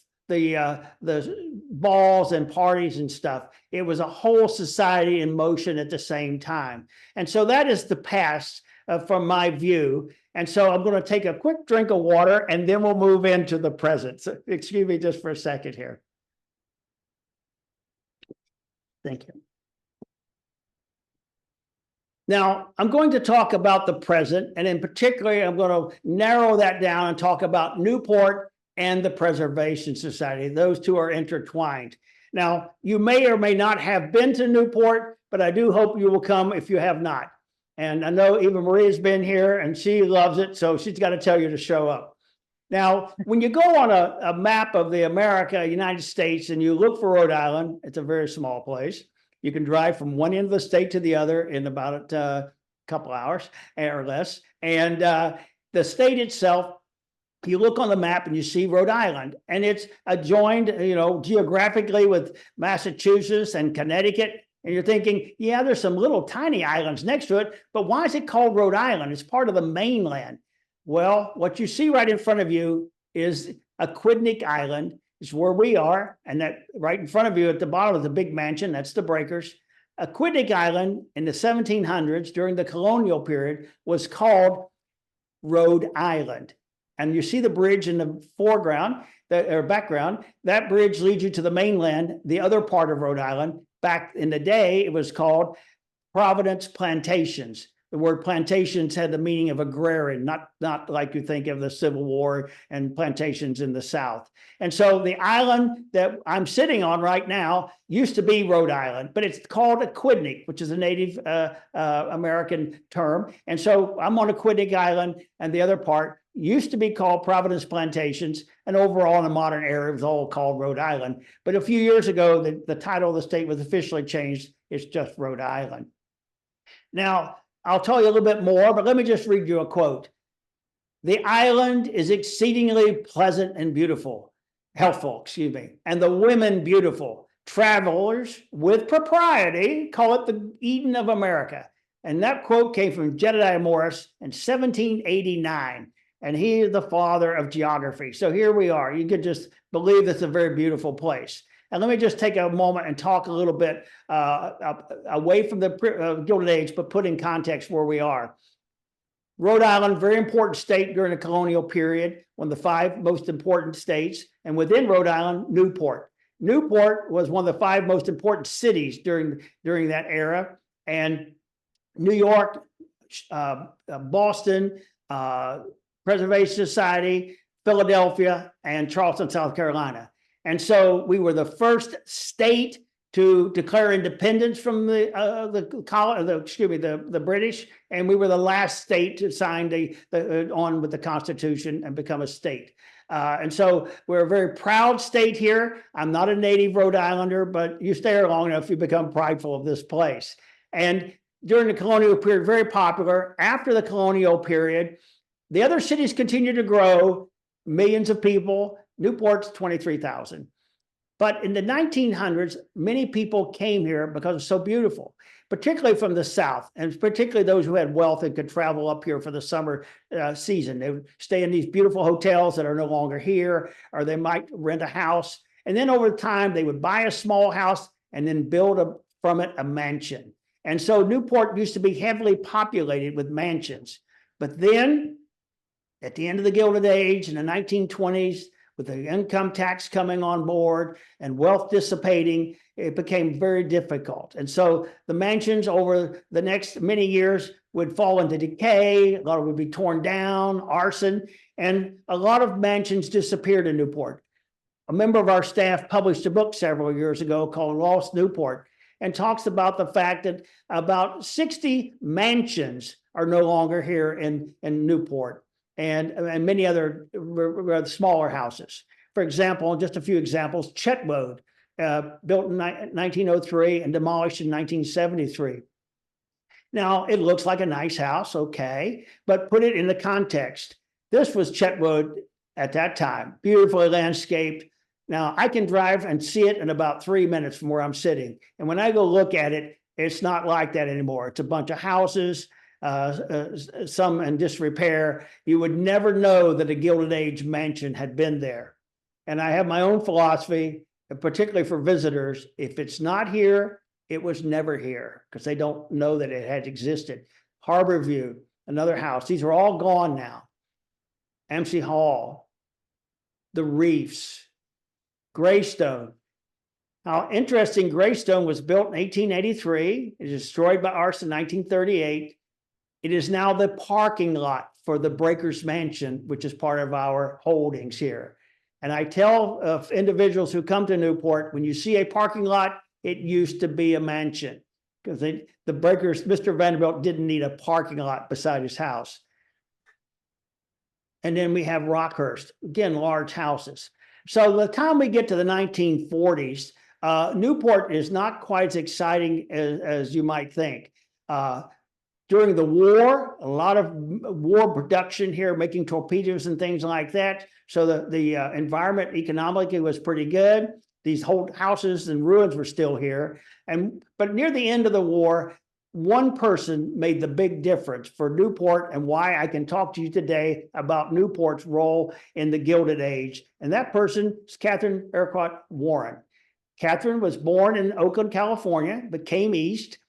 Speaker 2: balls and parties and stuff. It was a whole society in motion at the same time. And so that is the past. from my view. And so I'm going to take a quick drink of water and then we'll move into the present. So excuse me just for a second here. Thank you. Now, I'm going to talk about the present, and in particular, I'm going to narrow that down and talk about Newport and the Preservation Society. Those two are intertwined. Now, you may or may not have been to Newport, but I do hope you will come if you have not. And I know EvaMarie has been here and she loves it, so she's got to tell you to show up. Now, when you go on a map of the United States, and you look for Rhode Island, it's a very small place. You can drive from one end of the state to the other in about a couple hours or less. And the state itself, you look on the map and you see Rhode Island, and it's adjoined, geographically with Massachusetts and Connecticut. And you're thinking, yeah, there's some little tiny islands next to it, but why is it called Rhode Island? It's part of the mainland. Well, what you see right in front of you is Aquidneck Island. It's where we are, and that right in front of you at the bottom of the big mansion, that's the breakers. Aquidneck Island in the 1700s, during the colonial period, was called Rhode Island. And you see the bridge in the foreground, or background. That bridge leads you to the mainland, the other part of Rhode Island. Back in the day, it was called Providence Plantations. The word plantations had the meaning of agrarian, not like you think of the Civil War and plantations in the South. And so the island that I'm sitting on right now used to be Rhode Island, but it's called Aquidneck, which is a Native American term. And so I'm on Aquidneck Island, and the other part used to be called Providence Plantations, and overall in the modern era, it was all called Rhode Island. But a few years ago, the title of the state was officially changed. It's just Rhode Island. Now, I'll tell you a little bit more, but let me just read you a quote. The island is exceedingly pleasant and healthful, and the women beautiful. Travelers with propriety call it the Eden of America. And that quote came from Jedediah Morris in 1789. And he is the father of geography. So here we are. You could just believe it's a very beautiful place. And let me just take a moment and talk a little bit away from the Gilded Age, but put in context where we are. Rhode Island, very important state during the colonial period, one of the 5 most important states. And within Rhode Island, Newport. Newport was one of the 5 most important cities during that era. And New York, Boston, Preservation Society, Philadelphia, and Charleston, South Carolina. And so we were the first state to declare independence from the British, and we were the last state to sign on with the Constitution and become a state. And so we're a very proud state here. I'm not a native Rhode Islander, but you stay here long enough, you become prideful of this place. And during the colonial period, very popular. After the colonial period, the other cities continued to grow, millions of people. Newport's 23,000. But in the 1900s, many people came here because it's so beautiful, particularly from the South, and particularly those who had wealth and could travel up here for the summer season. They would stay in these beautiful hotels that are no longer here, or they might rent a house. And then over time, they would buy a small house and then build from it a mansion. And so Newport used to be heavily populated with mansions. But then at the end of the Gilded Age in the 1920s, with the income tax coming on board and wealth dissipating, it became very difficult. And so the mansions over the next many years would fall into decay, a lot of it would be torn down, arson, and a lot of mansions disappeared in Newport. A member of our staff published a book several years ago called Lost Newport, and talks about the fact that about 60 mansions are no longer here in Newport. And many other smaller houses. For example, just a few examples, Chetwood, built in 1903 and demolished in 1973. Now, it looks like a nice house, okay, but put it in the context. This was Chetwood at that time, beautifully landscaped. Now, I can drive and see it in about 3 minutes from where I'm sitting. And when I go look at it, it's not like that anymore. It's a bunch of houses, some in disrepair. You would never know that a Gilded Age mansion had been there. And I have my own philosophy, particularly for visitors. If it's not here, it was never here, because they don't know that it had existed. Harbor View, another house. These are all gone now. MC Hall, the Reefs, Greystone. Now, interesting, Greystone was built in 1883. It was destroyed by arson in 1938. It is now the parking lot for the Breakers Mansion, which is part of our holdings here. And I tell individuals who come to Newport, when you see a parking lot, it used to be a mansion, because the Breakers, Mr. Vanderbilt didn't need a parking lot beside his house. And then we have Rockhurst, again, large houses. So by the time we get to the 1940s, Newport is not quite as exciting as you might think. During the war, a lot of war production here, making torpedoes and things like that. So the environment economically was pretty good. These whole houses and ruins were still here. But near the end of the war, one person made the big difference for Newport, and why I can talk to you today about Newport's role in the Gilded Age. And that person is Catherine Urquhart Warren. Catherine was born in Oakland, California, but came east.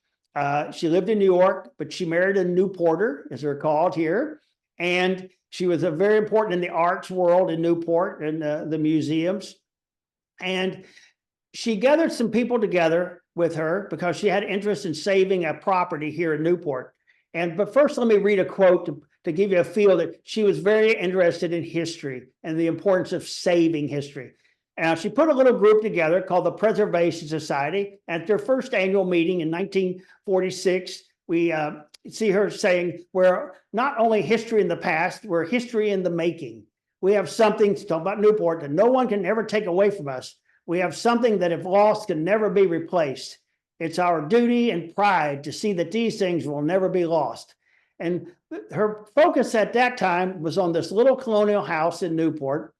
Speaker 2: She lived in New York, but she married a Newporter, as they're called here. And she was very important in the arts world in Newport and the museums. And she gathered some people together with her because she had interest in saving a property here in Newport. But first, let me read a quote to give you a feel that she was very interested in history and the importance of saving history. She put a little group together called the Preservation Society. At their first annual meeting in 1946, we see her saying, we're not only history in the past, we're history in the making. We have something to talk about Newport that no one can ever take away from us. We have something that, if lost, can never be replaced. It's our duty and pride to see that these things will never be lost. And her focus at that time was on this little colonial house in Newport.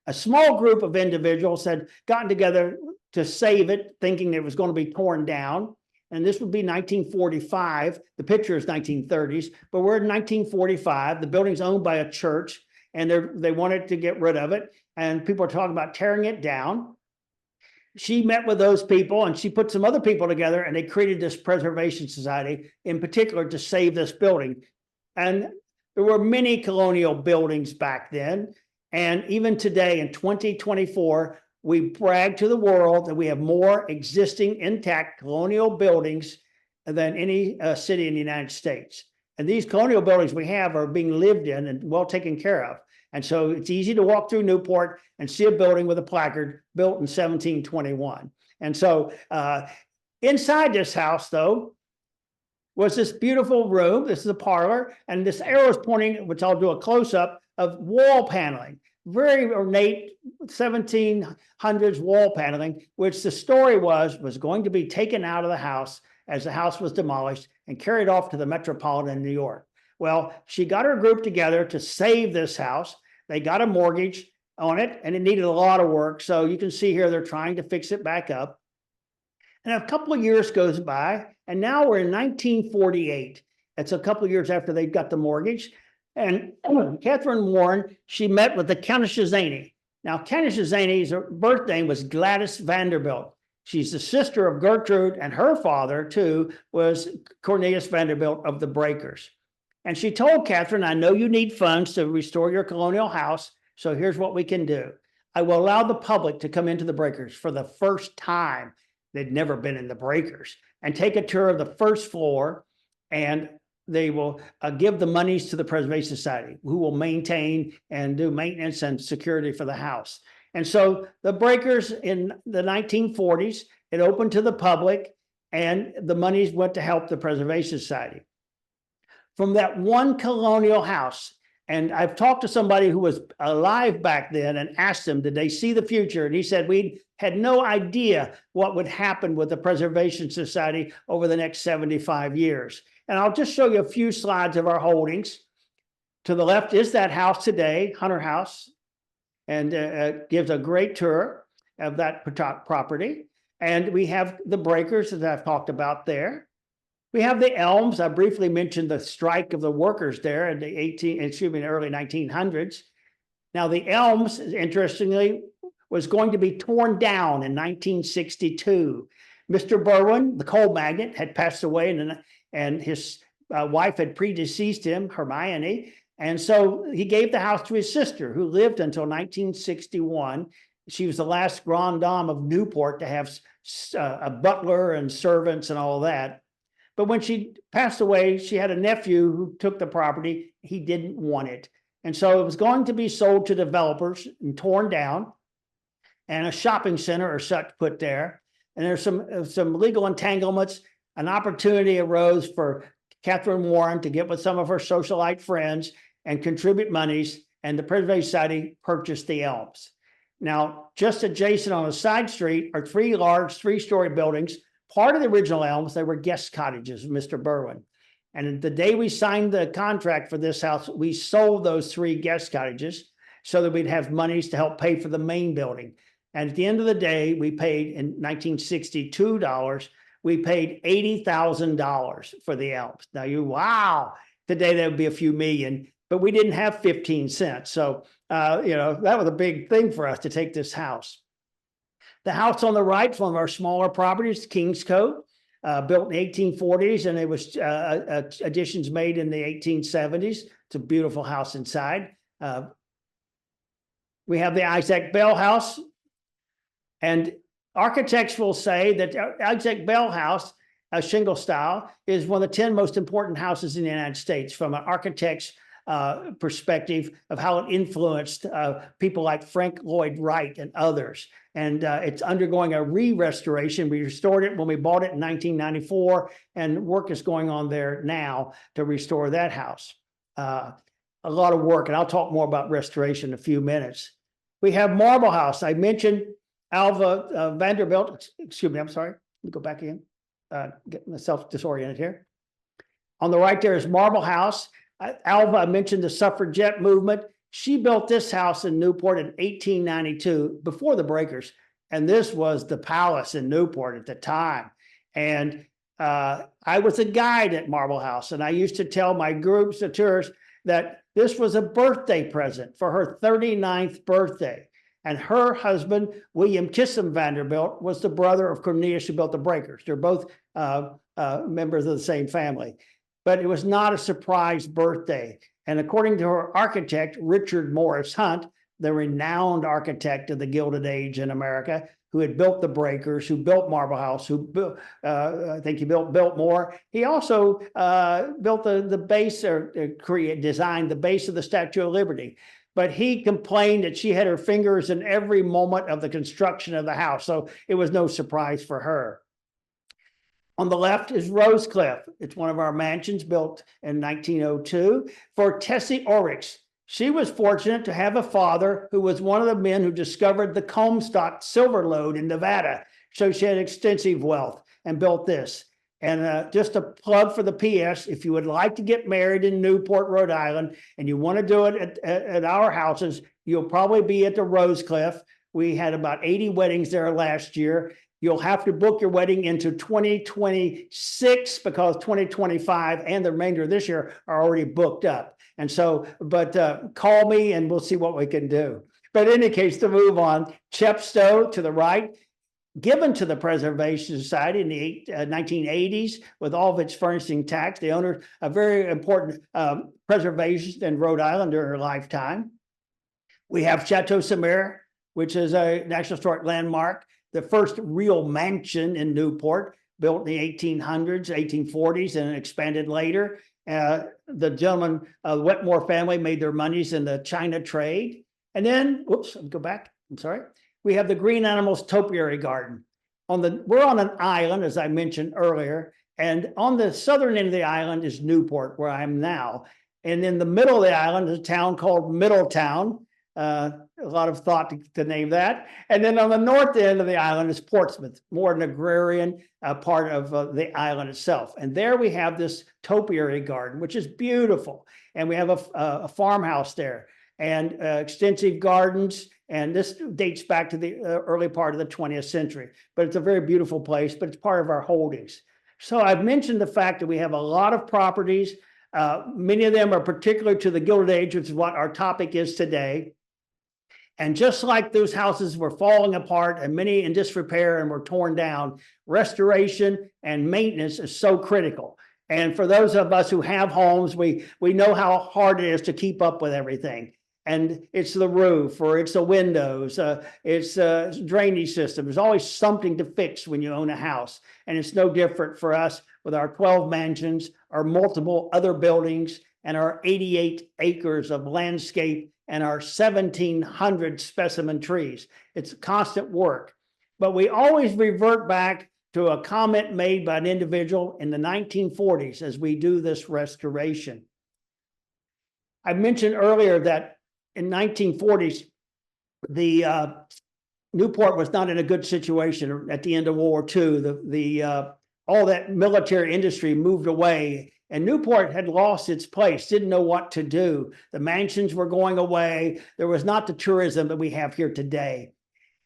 Speaker 2: A small group of individuals had gotten together to save it, thinking it was going to be torn down. And this would be 1945. The picture is 1930s, but we're in 1945. The building's owned by a church, and they wanted to get rid of it. And people are talking about tearing it down. She met with those people, and she put some other people together, and they created this Preservation Society in particular to save this building. And there were many colonial buildings back then. And even today in 2024, we brag to the world that we have more existing intact colonial buildings than any city in the United States. And these colonial buildings we have are being lived in and well taken care of. And so it's easy to walk through Newport and see a building with a placard built in 1721. And so inside this house, though, was this beautiful room. This is a parlor. And this arrow is pointing, which I'll do a close-up, of wall paneling. Very ornate 1700s wall paneling, which the story was going to be taken out of the house as the house was demolished and carried off to the Metropolitan New York. Well, she got her group together to save this house. They got a mortgage on it, and it needed a lot of work. So you can see here they're trying to fix it back up. And a couple of years goes by, and now we're in 1948. It's a couple of years after they got the mortgage. And Catherine Warren, she met with the Countess of Zany. Now, Countess of Zany's birth name was Gladys Vanderbilt. She's the sister of Gertrude, and her father, too, was Cornelius Vanderbilt of the Breakers. And she told Catherine, I know you need funds to restore your colonial house, so here's what we can do. I will allow the public to come into the Breakers for the first time. They'd never been in the Breakers, and take a tour of the first floor, and they will give the monies to the Preservation Society, who will maintain and do maintenance and security for the house. And so the Breakers in the 1940s, it opened to the public, and the monies went to help the Preservation Society. From that one colonial house, and I've talked to somebody who was alive back then and asked them, did they see the future? And he said, we had no idea what would happen with the Preservation Society over the next 75 years. And I'll just show you a few slides of our holdings. To the left is that house today, Hunter House, and gives a great tour of that property. And we have the Breakers, as I've talked about there. We have the Elms. I briefly mentioned the strike of the workers there in the early 1900s. Now, the Elms, interestingly, was going to be torn down in 1962. Mr. Berwin, the coal magnate, had passed away, and his wife had predeceased him, Hermione. And so he gave the house to his sister, who lived until 1961. She was the last grande dame of Newport to have a butler and servants and all that. But when she passed away, she had a nephew who took the property. He didn't want it. And so it was going to be sold to developers and torn down, and a shopping center or such put there. And there's some legal entanglements. An opportunity arose for Catherine Warren to get with some of her socialite friends and contribute monies, and the Preservation Society purchased the Elms. Now, just adjacent on a side street are three large three-story buildings. Part of the original Elms, they were guest cottages of Mr. Berwin. And the day we signed the contract for this house, we sold those three guest cottages so that we'd have monies to help pay for the main building. And at the end of the day, we paid in 1962 dollars, we paid $80,000 for the Elms. Now wow, today that would be a few million, but we didn't have 15 cents. So, that was a big thing for us to take this house. The house on the right, one of our smaller properties, Kingscote, built in the 1840s, and it was additions made in the 1870s. It's a beautiful house inside. We have the Isaac Bell House, and architects will say that Isaac Bell House, shingle style, is one of the 10 most important houses in the United States from an architect's perspective of how it influenced people like Frank Lloyd Wright and others. And it's undergoing a re-restoration. We restored it when we bought it in 1994, and work is going on there now to restore that house. A lot of work, and I'll talk more about restoration in a few minutes. We have Marble House. I mentioned Alva Vanderbilt. Excuse me, I'm sorry. Let me go back again. Get myself disoriented here. On the right there is Marble House. Alva, I mentioned the suffragette movement. She built this house in Newport in 1892 before the breakers. And this was the palace in Newport at the time. And I was a guide at Marble House. And I used to tell my groups of tourists that this was a birthday present for her 39th birthday. And her husband, William Kissam Vanderbilt, was the brother of Cornelius who built the breakers. They're both members of the same family. But it was not a surprise birthday. And according to her architect, Richard Morris Hunt, the renowned architect of the Gilded Age in America, who had built the breakers, who built Marble House, who built, I think he built Biltmore. He also built the base, or designed the base of the Statue of Liberty. But he complained that she had her fingers in every moment of the construction of the house. So it was no surprise for her. On the left is Rosecliff. It's one of our mansions built in 1902 for Tessie Oryx. She was fortunate to have a father who was one of the men who discovered the Comstock silver lode in Nevada. So she had extensive wealth and built this. And just a plug for the PS, if you would like to get married in Newport, Rhode Island, and you want to do it at our houses, you'll probably be at the Rosecliff. We had about 80 weddings there last year. You'll have to book your wedding into 2026 because 2025 and the remainder of this year are already booked up. And so, but call me and we'll see what we can do. But in any case, to move on, Chepstow to the right, given to the Preservation Society in the 1980s with all of its furnishing tax. The owner, a very important preservation in Rhode Island during her lifetime. We have Chateau Semire, which is a National Historic Landmark, the first real mansion in Newport, built in the 1800s, 1840s, and expanded later. The gentlemen of the Wetmore family made their monies in the China trade. And then, whoops, go back, I'm sorry. We have the Green Animals Topiary Garden. We're on an island, as I mentioned earlier, and on the southern end of the island is Newport, where I am now. And in the middle of the island is a town called Middletown. A lot of thought to name that. And then on the north end of the island is Portsmouth, more an agrarian part of the island itself. And there we have this topiary garden, which is beautiful. And we have a farmhouse there and extensive gardens. And this dates back to the early part of the 20th century. But it's a very beautiful place, but it's part of our holdings. So I've mentioned the fact that we have a lot of properties. Many of them are particular to the Gilded Age, which is what our topic is today. And just like those houses were falling apart and many in disrepair and were torn down, restoration and maintenance is so critical. And for those of us who have homes, we know how hard it is to keep up with everything. And it's the roof, or it's the windows, it's drainage system. There's always something to fix when you own a house. And it's no different for us with our 12 mansions, our multiple other buildings, and our 88 acres of landscape, and our 1,700 specimen trees. It's constant work. But we always revert back to a comment made by an individual in the 1940s as we do this restoration. I mentioned earlier that in 1940s, the Newport was not in a good situation at the end of World War II. All that military industry moved away, and Newport had lost its place, didn't know what to do. The mansions were going away. There was not the tourism that we have here today.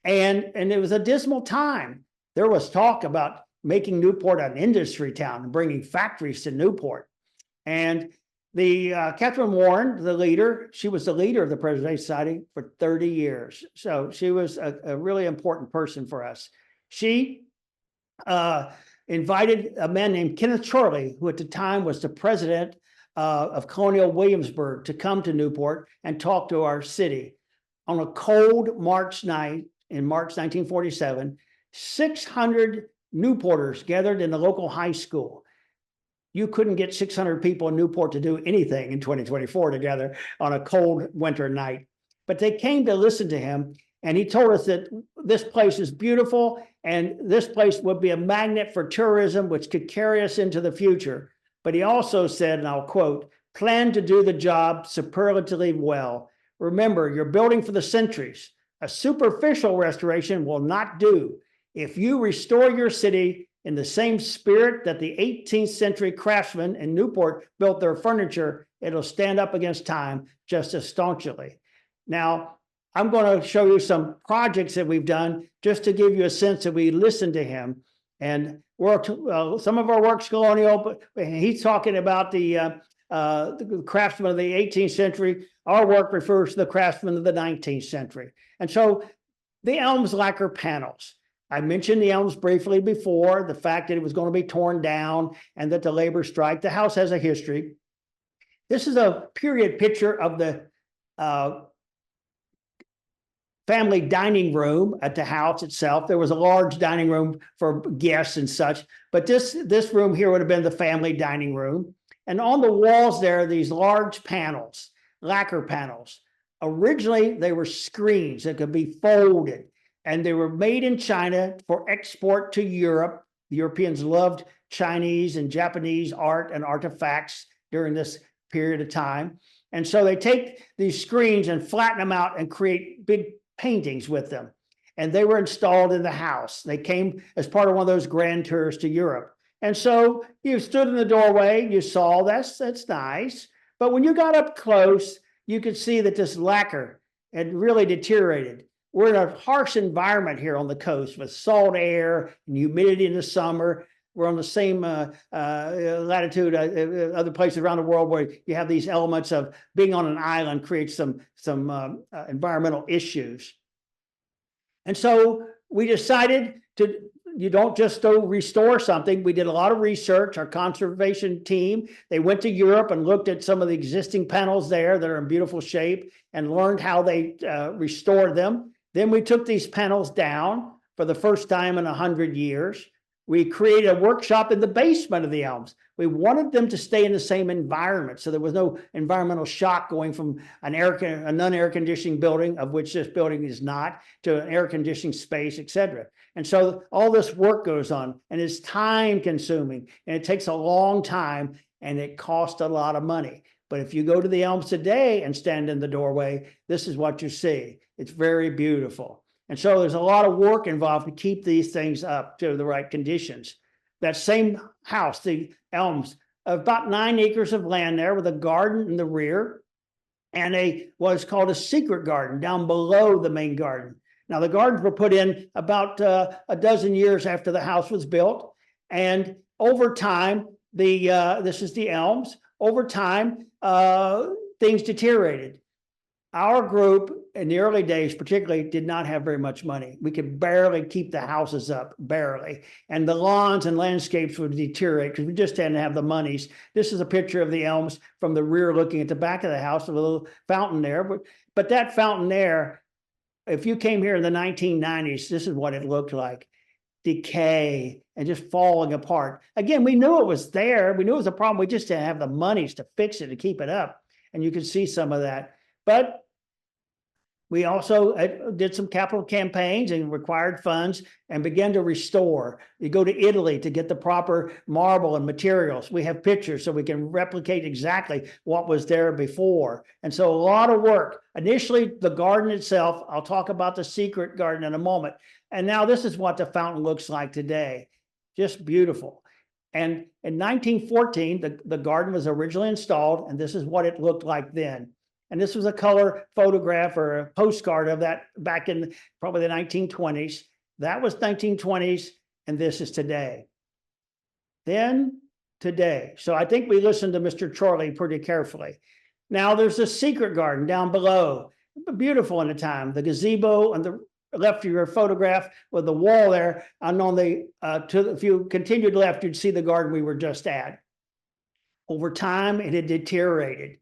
Speaker 2: And it was a dismal time. There was talk about making Newport an industry town and bringing factories to Newport. And the Catherine Warren, the leader, she was the leader of the Preservation Society for 30 years. So she was a really important person for us. She invited a man named Kenneth Chorley, who at the time was the president of Colonial Williamsburg, to come to Newport and talk to our city. On a cold March night in March 1947, 600 Newporters gathered in the local high school. You couldn't get 600 people in Newport to do anything in 2024 together on a cold winter night. But they came to listen to him, and he told us that this place is beautiful, and this place would be a magnet for tourism, which could carry us into the future. But he also said, and I'll quote, "Plan to do the job superlatively well. Remember, you're building for the centuries. A superficial restoration will not do. If you restore your city in the same spirit that the 18th century craftsmen in Newport built their furniture, it'll stand up against time just as staunchly." Now, I'm going to show you some projects that we've done just to give you a sense that we listened to him. And some of our work's colonial, but he's talking about the craftsmen of the 18th century. Our work refers to the craftsmen of the 19th century. And so the elms lacquer panels. I mentioned the elms briefly before, the fact that it was going to be torn down and that the labor strike. The house has a history. This is a period picture of the family dining room at the house itself. There was a large dining room for guests and such, but this room here would have been the family dining room. And on the walls there are these large panels, lacquer panels. Originally, they were screens that could be folded, and they were made in China for export to Europe. The Europeans loved Chinese and Japanese art and artifacts during this period of time. And so they take these screens and flatten them out and create big paintings with them. And they were installed in the house. They came as part of one of those grand tours to Europe. And so you stood in the doorway, you saw that's nice. But when you got up close, you could see that this lacquer had really deteriorated. We're in a harsh environment here on the coast with salt air and humidity in the summer. We're on the same latitude, other places around the world where you have these elements of being on an island creates some environmental issues. And so we decided you don't just go restore something. We did a lot of research. Our conservation team, they went to Europe and looked at some of the existing panels there that are in beautiful shape and learned how they restored them. Then we took these panels down for the first time in 100 years. We created a workshop in the basement of the elms. We wanted them to stay in the same environment, so there was no environmental shock going from a non-air conditioning building, of which this building is not, to an air conditioning space, et cetera. And so all this work goes on, and it's time consuming, and it takes a long time, and it costs a lot of money. But if you go to the elms today and stand in the doorway, this is what you see. It's very beautiful. And so there's a lot of work involved to keep these things up to the right conditions. That same house, the elms, about 9 acres of land there with a garden in the rear and what's called a secret garden down below the main garden. Now, the gardens were put in about a dozen years after the house was built. And over time, this is the elms. Over time, things deteriorated. Our group in the early days, particularly, did not have very much money. We could barely keep the houses up, barely. And the lawns and landscapes would deteriorate because we just didn't have the monies. This is a picture of the elms from the rear looking at the back of the house, a little fountain there. But that fountain there, if you came here in the 1990s, this is what it looked like. Decay and just falling apart. Again, we knew it was there. We knew it was a problem. We just didn't have the monies to fix it, to keep it up. And you can see some of that. But we also did some capital campaigns and required funds and began to restore. You go to Italy to get the proper marble and materials. We have pictures so we can replicate exactly what was there before. And so a lot of work. Initially, the garden itself, I'll talk about the secret garden in a moment. And now this is what the fountain looks like today. Just beautiful. And in 1914, the garden was originally installed, and this is what it looked like then. And this was a color photograph or a postcard of that back in probably the 1920s. That was 1920s, and this is today. Then today. So I think we listened to Mr. Chorley pretty carefully. Now there's a secret garden down below. Beautiful in the time. The gazebo on the left of your photograph with the wall there. And on the, if you continued left, you'd see the garden we were just at. Over time, it had deteriorated.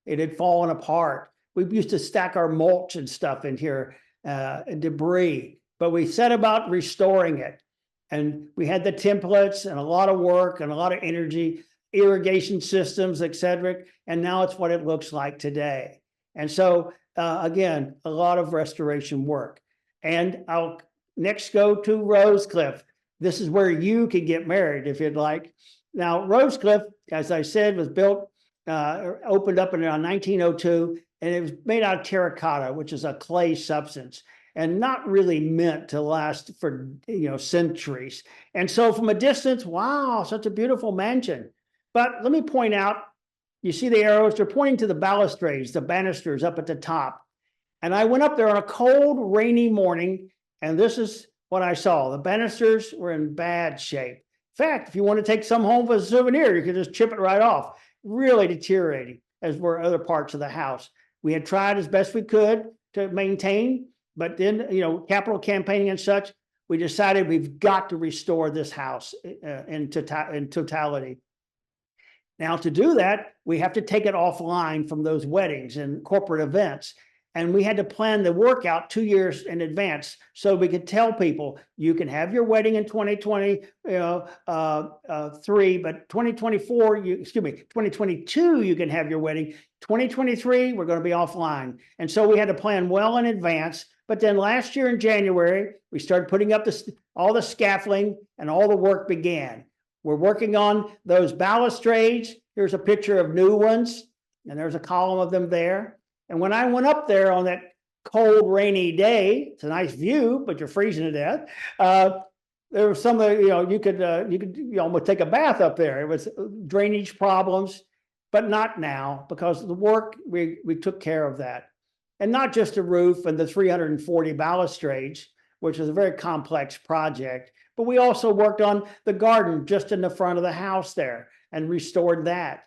Speaker 2: It had fallen apart. We used to stack our mulch and stuff in here, and debris, but we set about restoring it. And we had the templates and a lot of work and a lot of energy, irrigation systems, et cetera. And now it's what it looks like today. And so, again, a lot of restoration work. And I'll next go to Rosecliff. This is where you can get married if you'd like. Now, Rosecliff, as I said, was built opened up in around 1902, and it was made out of terracotta, which is a clay substance, and not really meant to last for centuries. And so from a distance, wow, such a beautiful mansion. But let me point out, you see the arrows, they're pointing to the balustrades, the banisters up at the top. And I went up there on a cold, rainy morning, and this is what I saw. The banisters were in bad shape. In fact, if you want to take some home as a souvenir, you can just chip it right off. Really deteriorating, as were other parts of the house. We had tried as best we could to maintain, but then, capital campaigning and such, we decided we've got to restore this house in totality. Now, to do that, we have to take it offline from those weddings and corporate events. And we had to plan the workout 2 years in advance so we could tell people, you can have your wedding in 2023, but 2022, you can have your wedding. 2023, we're going to be offline. And so we had to plan well in advance. But then last year in January, we started putting up all the scaffolding and all the work began. We're working on those balustrades. Here's a picture of new ones, and there's a column of them there. And when I went up there on that cold, rainy day, it's a nice view, but you're freezing to death. There was some, you could almost take a bath up there. It was drainage problems, but not now, because the work, we took care of that. And not just the roof and the 340 balustrades, which is a very complex project, but we also worked on the garden just in the front of the house there and restored that.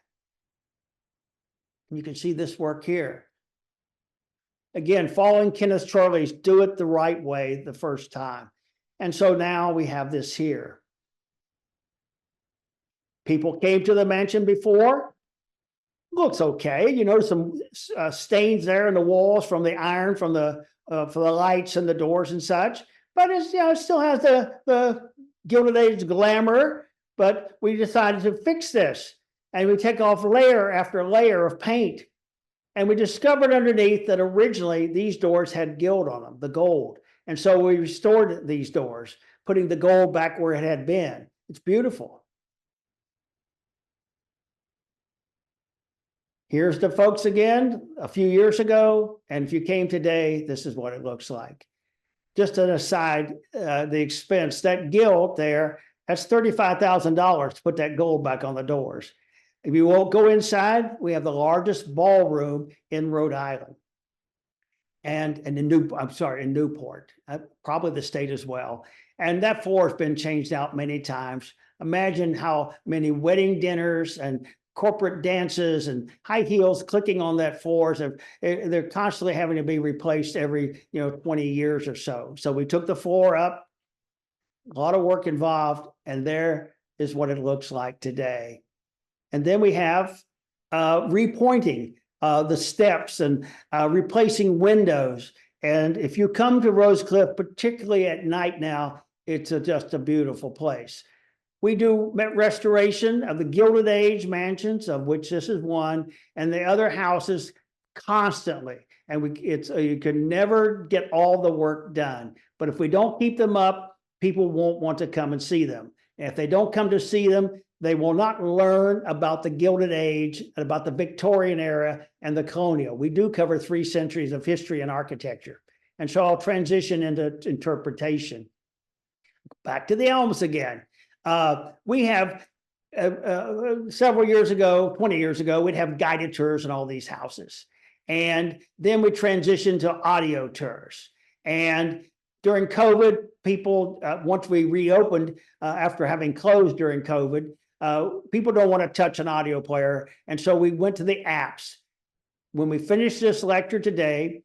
Speaker 2: You can see this work here. Again, following Kenneth Chorley's do it the right way the first time. And so now we have this here. People came to the mansion before. Looks okay. You know, some stains there in the walls from the iron, from the for the lights and the doors and such. But it's, it still has the Gilded Age glamour. But we decided to fix this. And we take off layer after layer of paint. And we discovered underneath that originally these doors had gilt on them, the gold. And so we restored these doors, putting the gold back where it had been. It's beautiful. Here's the folks again, a few years ago. And if you came today, this is what it looks like. Just an aside, the expense, that gilt there, that's $35,000 to put that gold back on the doors. If you won't go inside, we have the largest ballroom in Rhode Island, and in Newport, probably the state as well. And that floor has been changed out many times. Imagine how many wedding dinners and corporate dances and high heels clicking on that floors. They're constantly having to be replaced every 20 years or so. So we took the floor up, a lot of work involved, and there is what it looks like today. And then we have repointing the steps and replacing windows. And if you come to Rose Cliff, particularly at night now, it's just a beautiful place. We do restoration of the Gilded Age mansions, of which this is one, and the other houses constantly. And you can never get all the work done. But if we don't keep them up, people won't want to come and see them. And if they don't come to see them, they will not learn about the Gilded Age, and about the Victorian era and the colonial. We do cover 3 centuries of history and architecture. And so I'll transition into interpretation. Back to the elms again. We have several years ago, 20 years ago, we'd have guided tours in all these houses. And then we transitioned to audio tours. And during COVID, people, once we reopened after having closed during COVID, people don't want to touch an audio player. And so we went to the apps. When we finish this lecture today,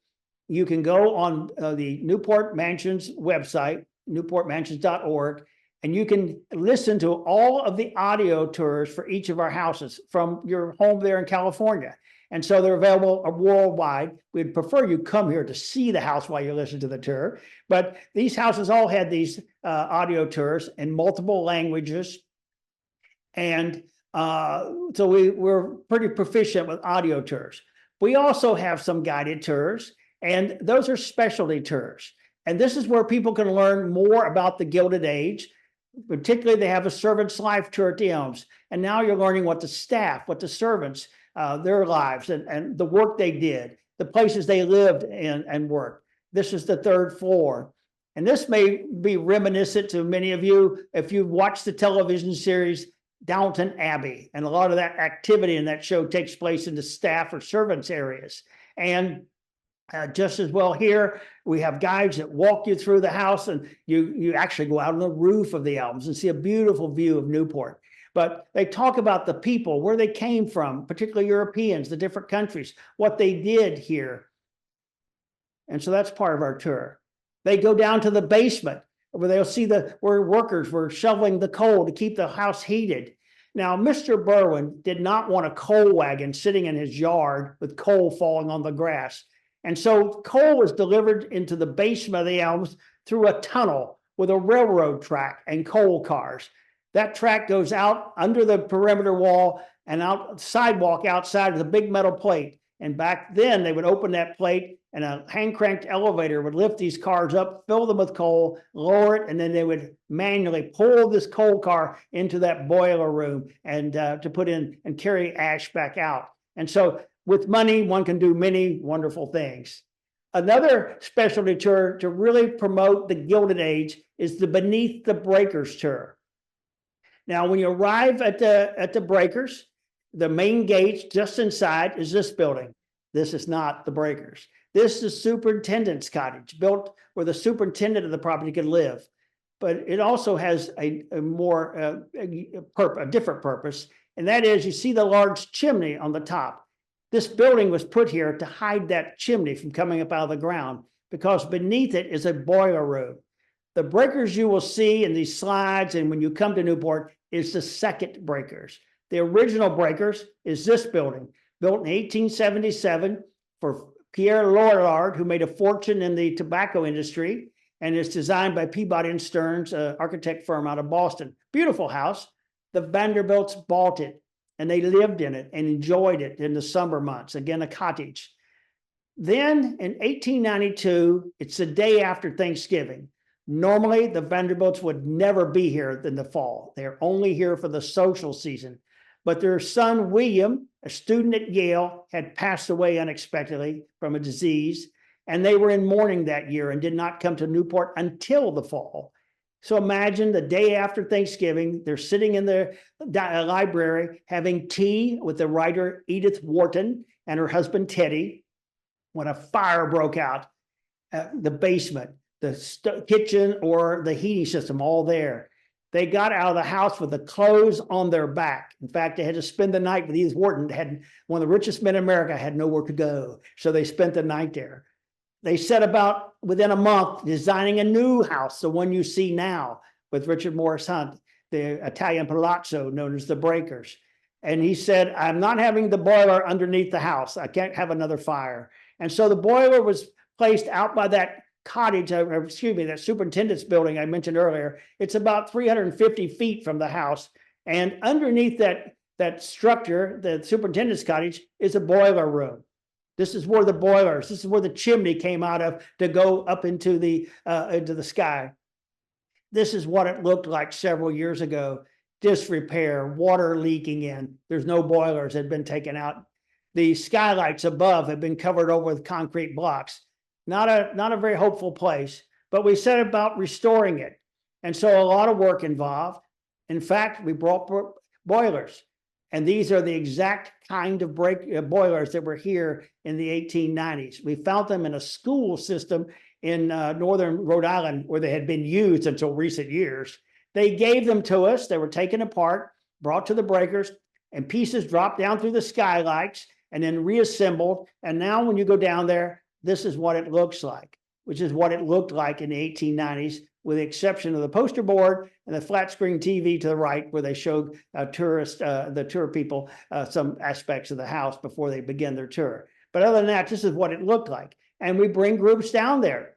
Speaker 2: you can go on the Newport Mansions website, newportmansions.org, and you can listen to all of the audio tours for each of our houses from your home there in California. And so they're available worldwide. We'd prefer you come here to see the house while you listen to the tour. But these houses all had these audio tours in multiple languages. And so we're pretty proficient with audio tours. We also have some guided tours, and those are specialty tours. And this is where people can learn more about the Gilded Age. Particularly, they have a servant's life tour at the Elms. And now you're learning what the staff, what the servants, their lives and the work they did, the places they lived in and worked. This is the 3rd floor. And this may be reminiscent to many of you if you've watched the television series Downton Abbey. And a lot of that activity in that show takes place in the staff or servants areas. And just as well here, we have guides that walk you through the house, and you actually go out on the roof of the Elms and see a beautiful view of Newport. But they talk about the people, where they came from, particularly Europeans, the different countries, what they did here. And so that's part of our tour. They go down to the basement where they'll see where workers were shoveling the coal to keep the house heated. Now, Mr. Berwin did not want a coal wagon sitting in his yard with coal falling on the grass. And so coal was delivered into the basement of the Elms through a tunnel with a railroad track and coal cars. That track goes out under the perimeter wall and out sidewalk outside of the big metal plate. And back then they would open that plate, and a hand cranked elevator would lift these cars up, fill them with coal, lower it, and then they would manually pull this coal car into that boiler room and to put in and carry ash back out. And so with money, one can do many wonderful things. Another specialty tour to really promote the Gilded Age is the Beneath the Breakers tour. Now, when you arrive at the breakers, the main gate just inside is this building. This is not the breakers. This is superintendent's cottage, built where the superintendent of the property could live. But it also has a different purpose, and that is, you see the large chimney on the top. This building was put here to hide that chimney from coming up out of the ground, because beneath it is a boiler room. The breakers you will see in these slides and when you come to Newport is the second breakers. The original breakers is this building, built in 1877 for Pierre Lorillard, who made a fortune in the tobacco industry, and is designed by Peabody and Stearns, an architect firm out of Boston. Beautiful house. The Vanderbilts bought it, and they lived in it and enjoyed it in the summer months. Again, a cottage. Then in 1892, it's the day after Thanksgiving. Normally, the Vanderbilts would never be here in the fall. They're only here for the social season. But their son, William, a student at Yale, had passed away unexpectedly from a disease, and they were in mourning that year and did not come to Newport until the fall. So imagine the day after Thanksgiving, they're sitting in the library having tea with the writer Edith Wharton and her husband Teddy, when a fire broke out. The basement, the kitchen, or the heating system, all there. They got out of the house with the clothes on their back. In fact, they had to spend the night with Edith Wharton, had one of the richest men in America, had nowhere to go. So they spent the night there. They set about, within a month, designing a new house, the one you see now with Richard Morris Hunt, the Italian palazzo known as the Breakers. And he said, I'm not having the boiler underneath the house. I can't have another fire. And so the boiler was placed out by that cottage, that superintendent's building I mentioned earlier. It's about 350 feet from the house. And underneath that structure, the superintendent's cottage, is a boiler room. This is where this is where the chimney came out of to go up into the sky. This is what it looked like several years ago. Disrepair, water leaking in. There's no boilers had been taken out. The skylights above had been covered over with concrete blocks. Not a very hopeful place, but we set about restoring it. And so a lot of work involved. In fact, we brought boilers, and these are the exact kind of boilers that were here in the 1890s. We found them in a school system in northern Rhode Island where they had been used until recent years. They gave them to us. They were taken apart, brought to the breakers, and pieces dropped down through the skylights and then reassembled. And now when you go down there, this is what it looks like, which is what it looked like in the 1890s, with the exception of the poster board and the flat screen TV to the right, where they showed the tour people some aspects of the house before they begin their tour. But other than that, this is what it looked like. And we bring groups down there.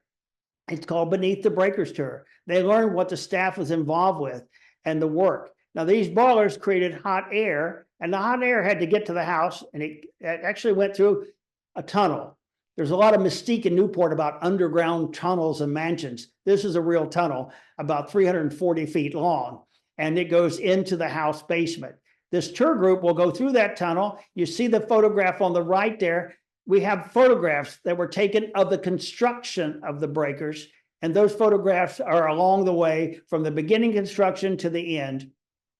Speaker 2: It's called Beneath the Breakers Tour. They learned what the staff was involved with and the work. Now, these boilers created hot air, and the hot air had to get to the house, and it actually went through a tunnel. There's a lot of mystique in Newport about underground tunnels and mansions. This is a real tunnel, about 340 feet long, and it goes into the house basement. This tour group will go through that tunnel. You see the photograph on the right there. We have photographs that were taken of the construction of the breakers, and those photographs are along the way from the beginning construction to the end.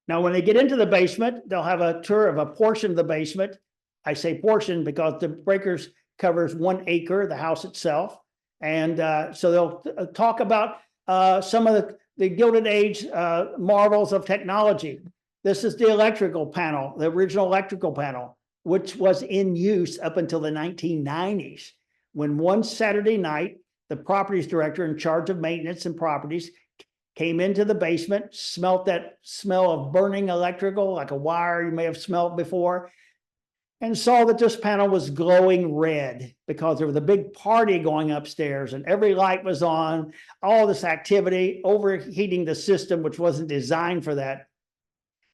Speaker 2: Now, when they get into the basement, they'll have a tour of a portion of the basement. I say portion because the breakers covers 1 acre, the house itself. And so they'll talk about some of the Gilded Age marvels of technology. This is the electrical panel, the original electrical panel, which was in use up until the 1990s, when one Saturday night, the properties director in charge of maintenance and properties came into the basement, smelt that smell of burning electrical, like a wire you may have smelled before, and saw that this panel was glowing red because there was a big party going upstairs and every light was on, all this activity, overheating the system, which wasn't designed for that.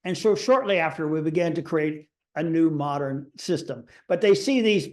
Speaker 2: And so shortly after, we began to create a new modern system. But they see these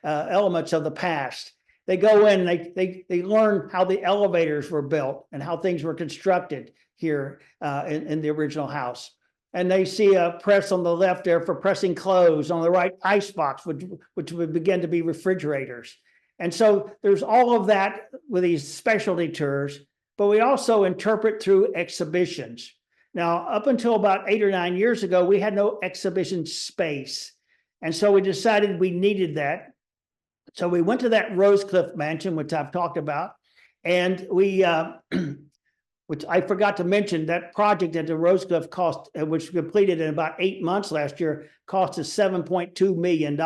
Speaker 2: elements of the past. They go in, they learn how the elevators were built and how things were constructed here in the original house. And they see a press on the left there for pressing clothes, on the right, icebox, which would begin to be refrigerators. And so there's all of that with these specialty tours, but we also interpret through exhibitions. Now, up until about 8 or 9 years ago, we had no exhibition space. And so we decided we needed that. So we went to that Rosecliff mansion, which I've talked about, and we, which I forgot to mention, that project at the Rosecliff cost, which completed in about 8 months last year, cost us $7.2 million.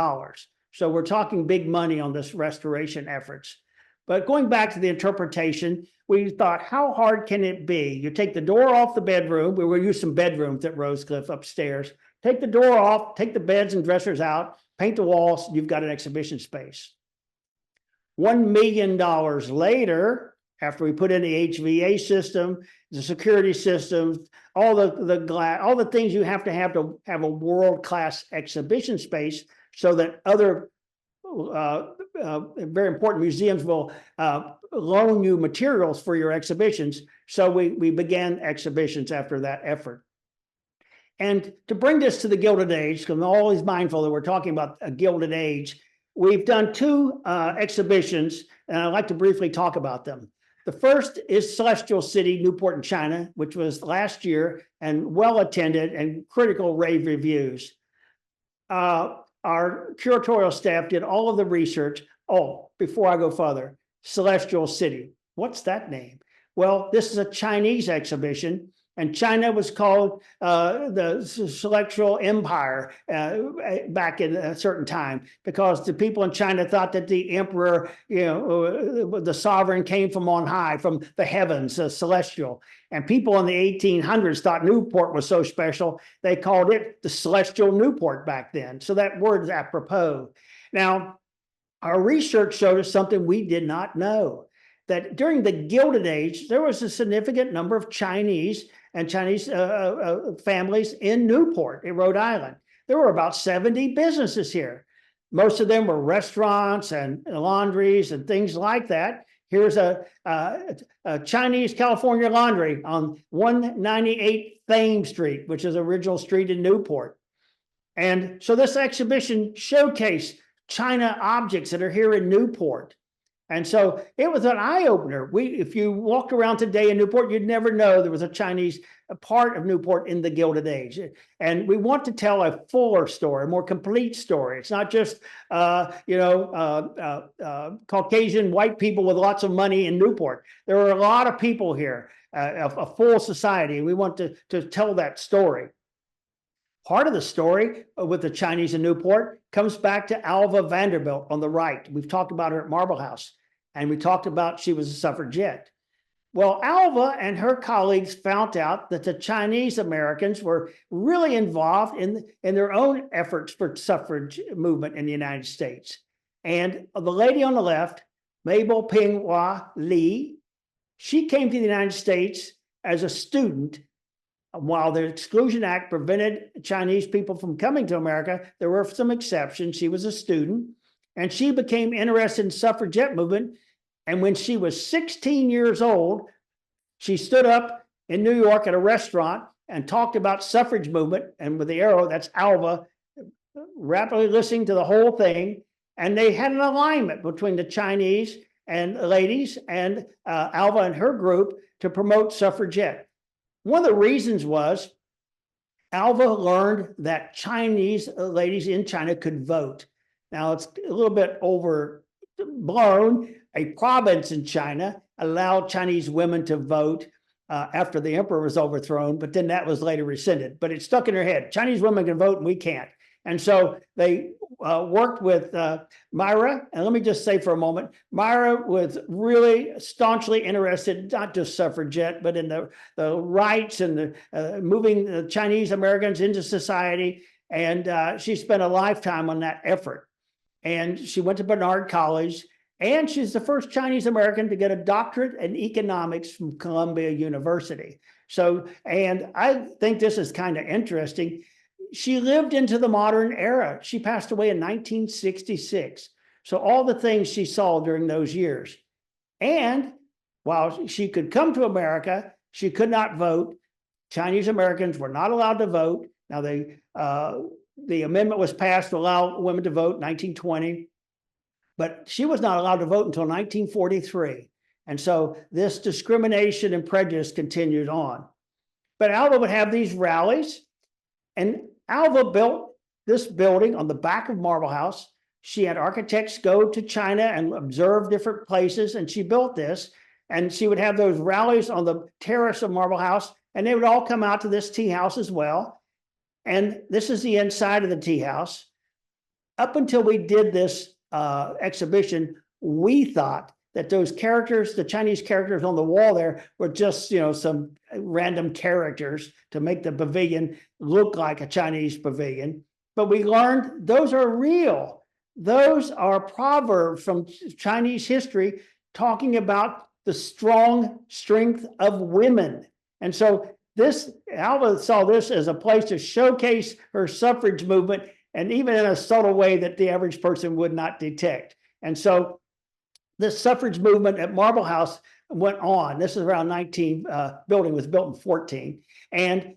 Speaker 2: So we're talking big money on this restoration efforts. But going back to the interpretation, we thought, how hard can it be? You take the door off the bedroom. We will use some bedrooms at Rosecliff upstairs. Take the door off, take the beds and dressers out, paint the walls, you've got an exhibition space. $1 million later, after we put in the HVA system, the security systems, all the glass, all the things you have to have a world-class exhibition space, so that other very important museums will loan you materials for your exhibitions. So we began exhibitions after that effort. And to bring this to the Gilded Age, because I'm always mindful that we're talking about a Gilded Age, we've done 2 exhibitions, and I'd like to briefly talk about them. The first is Celestial City, Newport in China, which was last year and well attended and critical rave reviews. Our curatorial staff did all of the research. Oh, before I go further, Celestial City, what's that name? Well, this is a Chinese exhibition, and China was called the Celestial Empire back in a certain time, because the people in China thought that the emperor, the sovereign, came from on high, from the heavens, celestial. And people in the 1800s thought Newport was so special, they called it the Celestial Newport back then. So that word is apropos. Now, our research showed us something we did not know, that during the Gilded Age, there was a significant number of Chinese families in Newport, in Rhode Island. There were about 70 businesses here. Most of them were restaurants and laundries and things like that. Here's a Chinese California laundry on 198 Thames Street, which is the original street in Newport. And so this exhibition showcased China objects that are here in Newport. And so it was an eye-opener. If you walked around today in Newport, you'd never know there was a Chinese part of Newport in the Gilded Age. And we want to tell a fuller story, a more complete story. It's not just, Caucasian white people with lots of money in Newport. There are a lot of people here, a full society, and we want to tell that story. Part of the story with the Chinese in Newport comes back to Alva Vanderbilt on the right. We've talked about her at Marble House, and we talked about she was a suffragette. Well, Alva and her colleagues found out that the Chinese Americans were really involved in their own efforts for suffrage movement in the United States. And the lady on the left, Mabel Pinghua Lee, she came to the United States as a student. While the Exclusion Act prevented Chinese people from coming to America, there were some exceptions. She was a student, and she became interested in the suffragette movement. And when she was 16 years old, she stood up in New York at a restaurant and talked about suffrage movement. And with the arrow, that's Alva, rapidly listening to the whole thing. And they had an alignment between the Chinese and ladies and Alva and her group to promote suffragette. One of the reasons was Alva learned that Chinese ladies in China could vote. Now, it's a little bit overblown. A province in China allowed Chinese women to vote after the emperor was overthrown, but then that was later rescinded. But it stuck in her head. Chinese women can vote and we can't. And so they worked with Myra. And let me just say for a moment, Myra was really staunchly interested, not just suffragette, but in the rights and the moving the Chinese Americans into society. And she spent a lifetime on that effort. And she went to Barnard College. And she's the first Chinese American to get a doctorate in economics from Columbia University. So, and I think this is kind of interesting. She lived into the modern era. She passed away in 1966. So all the things she saw during those years. And while she could come to America, she could not vote. Chinese Americans were not allowed to vote. Now, the amendment was passed to allow women to vote in 1920, but she was not allowed to vote until 1943. And so this discrimination and prejudice continued on. But Alva would have these rallies, and Alva built this building on the back of Marble House. She had architects go to China and observe different places, and she built this. And she would have those rallies on the terrace of Marble House, and they would all come out to this tea house as well. And this is the inside of the tea house. Up until we did this exhibition, we thought that those characters, the Chinese characters on the wall there, were just, some random characters to make the pavilion look like a Chinese pavilion. But we learned those are real. Those are proverbs from Chinese history talking about the strong strength of women. And so Alva saw this as a place to showcase her suffrage movement, and even in a subtle way that the average person would not detect. And so this suffrage movement at Marble House went on. This is around building was built in 14. And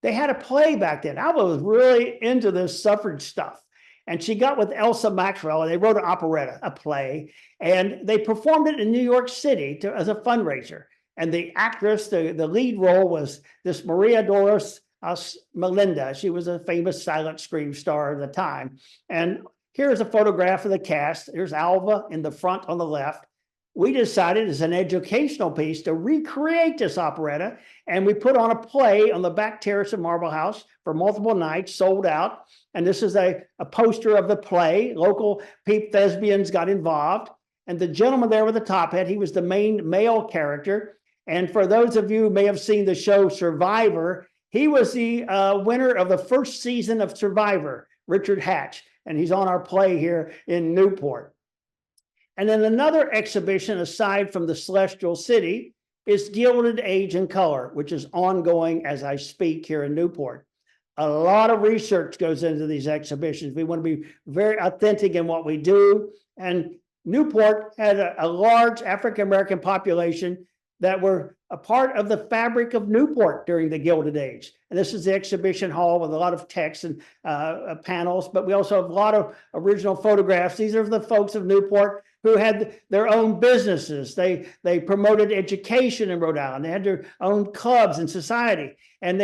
Speaker 2: they had a play back then. Alva was really into this suffrage stuff. And she got with Elsa Maxwell, and they wrote an operetta, a play, and they performed it in New York City as a fundraiser. And the actress, the lead role was this Maria Doris Melinda. She was a famous silent scream star at the time. And here's a photograph of the cast. Here's Alva in the front on the left. we decided as an educational piece to recreate this operetta, and we put on a play on the back terrace of Marble House for multiple nights, sold out. And this is a poster of the play. Local thespians got involved. And the gentleman there with the top hat, he was the main male character. And for those of you who may have seen the show Survivor, he was the winner of the first season of Survivor, Richard Hatch. And he's on our play here in Newport. And then another exhibition aside from the Celestial City is Gilded Age in Color, which is ongoing as I speak here in Newport. A lot of research goes into these exhibitions. We want to be very authentic in what we do. And Newport had a large African-American population that were a part of the fabric of Newport during the Gilded Age. And this is the exhibition hall with a lot of text and panels, but we also have a lot of original photographs. These are the folks of Newport who had their own businesses. They promoted education in Rhode Island. They had their own clubs and society. And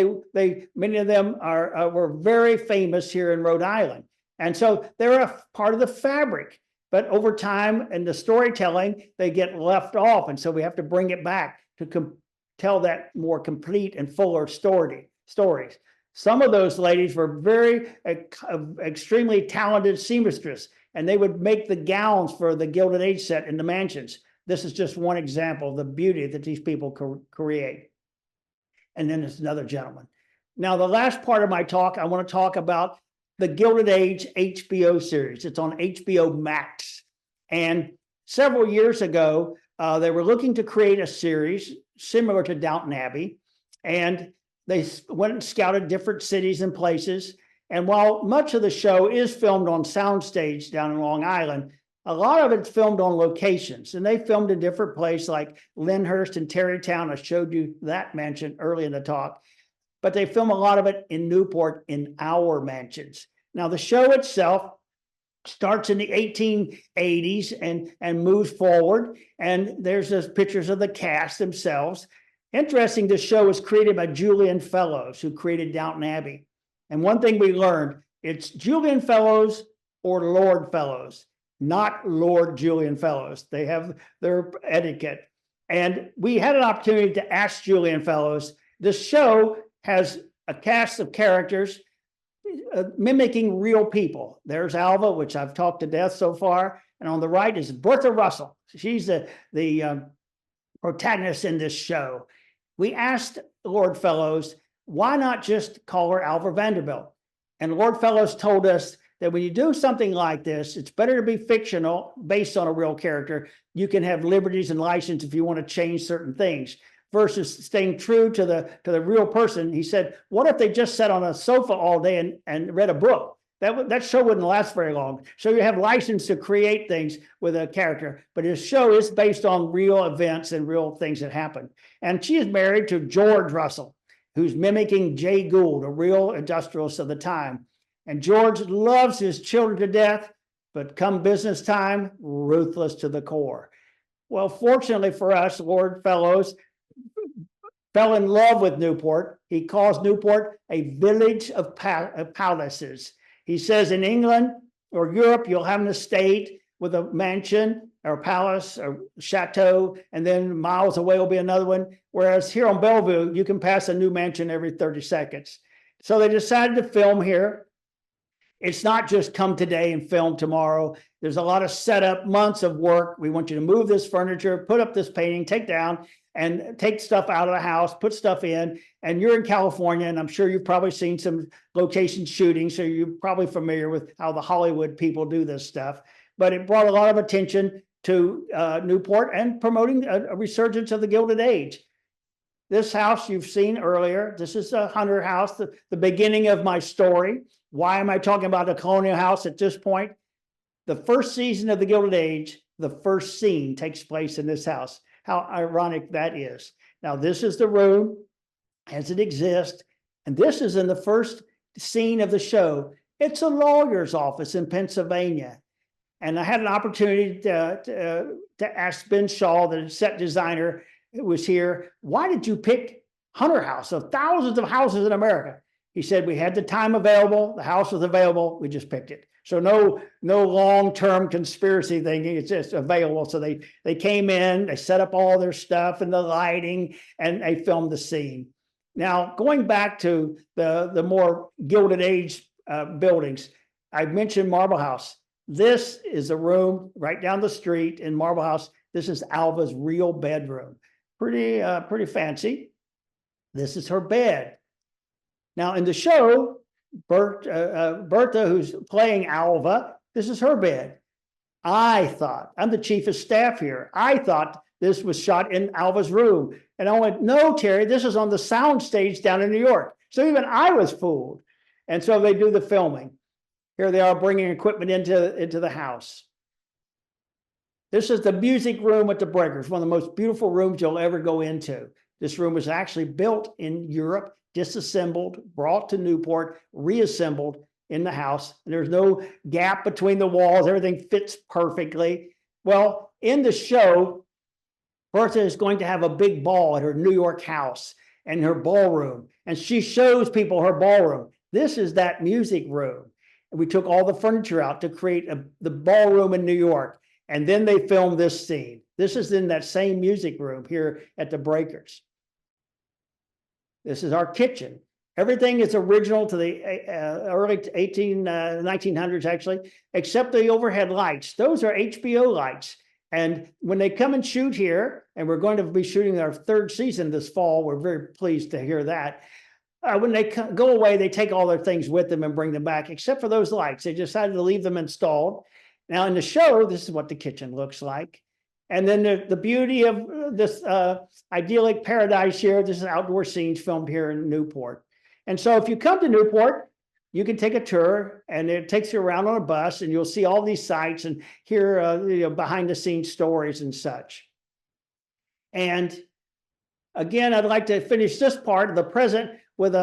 Speaker 2: many of them were very famous here in Rhode Island. And so they're a part of the fabric. But over time in the storytelling, they get left off. And so we have to bring it back to tell that more complete and fuller stories. Some of those ladies were very extremely talented seamstresses, and they would make the gowns for the Gilded Age set in the mansions. This is just one example of the beauty that these people create. And then there's another gentleman. Now, the last part of my talk, I want to talk about the Gilded Age HBO series. It's on HBO Max. And several years ago, they were looking to create a series similar to Downton Abbey. And they went and scouted different cities and places. And while much of the show is filmed on soundstage down in Long Island, a lot of it's filmed on locations. And they filmed in different places like Lyndhurst and Tarrytown. I showed you that mansion early in the talk. But they film a lot of it in Newport in our mansions. Now, the show itself starts in the 1880s and moves forward. And there's just pictures of the cast themselves. Interesting, this show was created by Julian Fellowes, who created Downton Abbey. And one thing we learned, it's Julian Fellowes or Lord Fellowes, not Lord Julian Fellowes. They have their etiquette. And we had an opportunity to ask Julian Fellowes. This show has a cast of characters mimicking real people. There's Alva, which I've talked to death so far. And on the right is Bertha Russell. She's the protagonist in this show. We asked Lord Fellowes, why not just call her Alva Vanderbilt? And Lord Fellowes told us that when you do something like this, it's better to be fictional based on a real character. You can have liberties and license if you want to change certain things versus staying true to the real person. He said, what if they just sat on a sofa all day and read a book? That show wouldn't last very long. So you have license to create things with a character, but his show is based on real events and real things that happen. And she is married to George Russell, who's mimicking Jay Gould, a real industrialist of the time. And George loves his children to death, but come business time, ruthless to the core. Well, fortunately for us, Lord Fellowes fell in love with Newport. He calls Newport a village of palaces. He says in England or Europe, you'll have an estate with a mansion or palace or chateau, and then miles away will be another one. Whereas here on Bellevue, you can pass a new mansion every 30 seconds. So they decided to film here. It's not just come today and film tomorrow. There's a lot of setup, months of work. We want you to move this furniture, put up this painting, take down, and take stuff out of the house, put stuff in. And you're in California, and I'm sure you've probably seen some location shooting, so you're probably familiar with how the Hollywood people do this stuff. But it brought a lot of attention to Newport and promoting a resurgence of the Gilded Age. This house you've seen earlier, this is a Hunter house, the beginning of my story. Why am I talking about a colonial house at this point? The first season of the Gilded Age, the first scene takes place in this house. How ironic that is. Now, this is the room as it exists, and this is in the first scene of the show. It's a lawyer's office in Pennsylvania. And I had an opportunity to ask Ben Shaw, the set designer who was here, why did you pick Hunter House of thousands of houses in America? He said, we had the time available, the house was available, we just picked it. So no long-term conspiracy thinking. It's just available. So they came in, they set up all their stuff and the lighting, and they filmed the scene. Now, going back to the more Gilded Age buildings, I mentioned Marble House. This is a room right down the street in Marble House. This is Alva's real bedroom. Pretty fancy. This is her bed. Now in the show, Bertha, who's playing Alva, this is her bed. I'm the chief of staff here. I thought this was shot in Alva's room. And I went, no, Terry, this is on the sound stage down in New York. So even I was fooled. And so they do the filming. Here they are bringing equipment into the house. This is the music room at the Breakers, one of the most beautiful rooms you'll ever go into. This room was actually built in Europe, disassembled, brought to Newport, reassembled in the house. And there's no gap between the walls. Everything fits perfectly. Well, in the show, Bertha is going to have a big ball at her New York house and her ballroom. And she shows people her ballroom. This is that music room. And we took all the furniture out to create the ballroom in New York. And then they filmed this scene. This is in that same music room here at the Breakers. This is our kitchen. Everything is original to the early 1900s, actually, except the overhead lights. Those are HBO lights. And when they come and shoot here, and we're going to be shooting our third season this fall, we're very pleased to hear that. When they go away, they take all their things with them and bring them back, except for those lights. They decided to leave them installed. Now in the show, this is what the kitchen looks like. And then the beauty of this idyllic paradise here, this is outdoor scenes filmed here in Newport. And so if you come to Newport, you can take a tour, and it takes you around on a bus, and you'll see all these sites and hear behind the scenes stories and such. And again, I'd like to finish this part of the present with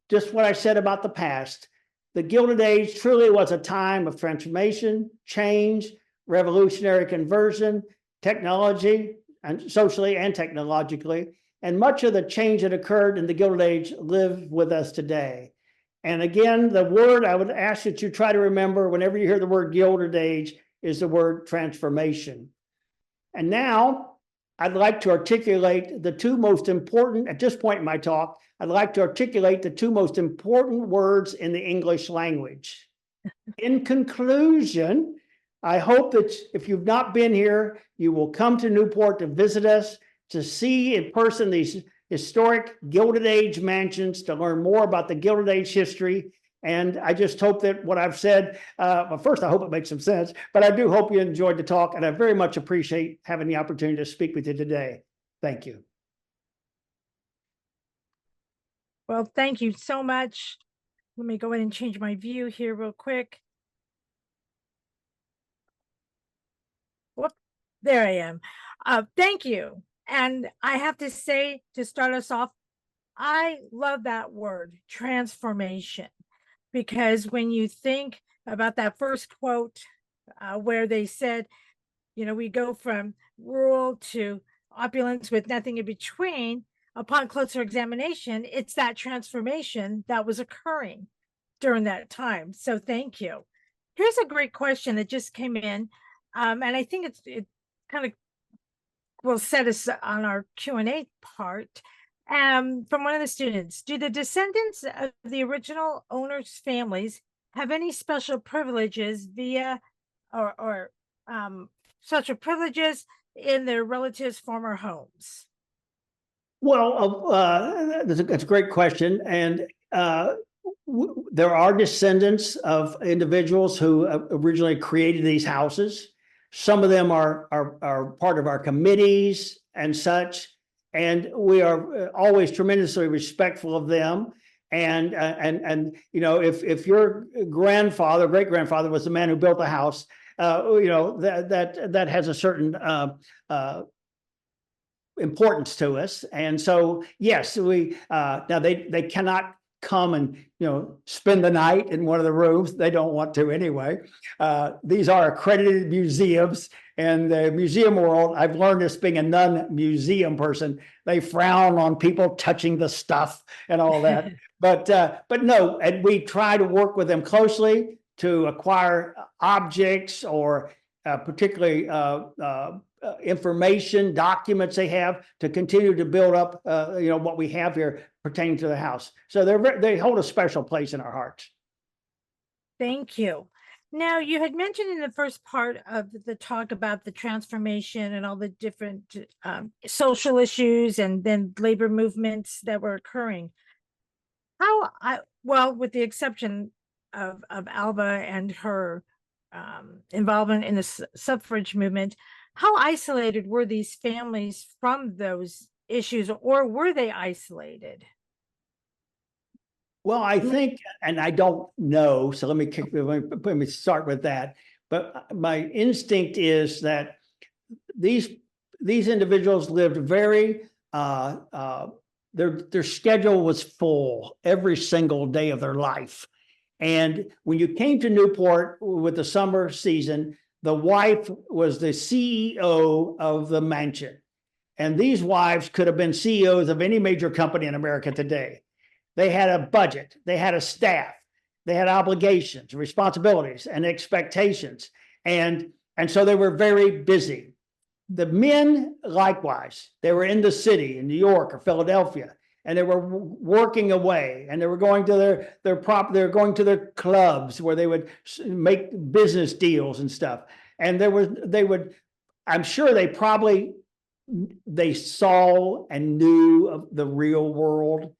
Speaker 2: just what I said about the past. The Gilded Age truly was a time of transformation, change, revolutionary conversion, technology, and socially and technologically. And much of the change that occurred in the Gilded Age live with us today. And again, the word I would ask that you try to remember whenever you hear the word Gilded Age is the word transformation. And now I'd like to articulate the two most important, at this point in my talk, I'd like to articulate the two most important words in the English language. In conclusion, I hope that if you've not been here, you will come to Newport to visit us, to see in person these historic Gilded Age mansions, to learn more about the Gilded Age history. And I just hope that what I've said, well, first, I hope it makes some sense, but I do hope you enjoyed the talk, and I very much appreciate having the opportunity to speak with you today. Thank you.
Speaker 1: Well, thank you so much. Let me go ahead and change my view here real quick. Whoop, there I am. Thank you. And I have to say, to start us off, I love that word, transformation, because when you think about that first quote where they said, we go from rural to opulence with nothing in between, upon closer examination, it's that transformation that was occurring during that time. So thank you. Here's a great question that just came in. And I think it kind of will set us on our Q&A part. From one of the students, do the descendants of the original owners' families have any special privileges via or special privileges in their relatives' former homes?
Speaker 2: Well, that's a great question. And there are descendants of individuals who originally created these houses. Some of them are part of our committees and such. And we are always tremendously respectful of them. And if your grandfather, great grandfather, was the man who built the house, that has a certain importance to us. And so, yes, we now they cannot come and spend the night in one of the rooms. They don't want to anyway. These are accredited museums, and the museum world, I've learned this being a non-museum person, they frown on people touching the stuff and all that. But no, and we try to work with them closely to acquire objects or particularly information, documents they have to continue to build up, what we have here pertaining to the house. So they hold a special place in our hearts.
Speaker 1: Thank you. Now, you had mentioned in the first part of the talk about the transformation and all the different social issues and then labor movements that were occurring. Well, with the exception of Alva and her involvement in the suffrage movement, how isolated were these families from those issues, or were they isolated?
Speaker 2: Well, I think, and I don't know, so let me start with that. But my instinct is that these individuals lived very their schedule was full every single day of their life. And when you came to Newport with the summer season, the wife was the CEO of the mansion. And these wives could have been CEOs of any major company in America today. They had a budget, they had a staff, they had obligations, responsibilities, and expectations. And so they were very busy. The men, likewise, they were in the city in New York or Philadelphia, and they were working away, and they were going to they're going to their clubs where they would make business deals and stuff. And I'm sure they saw and knew of the real world.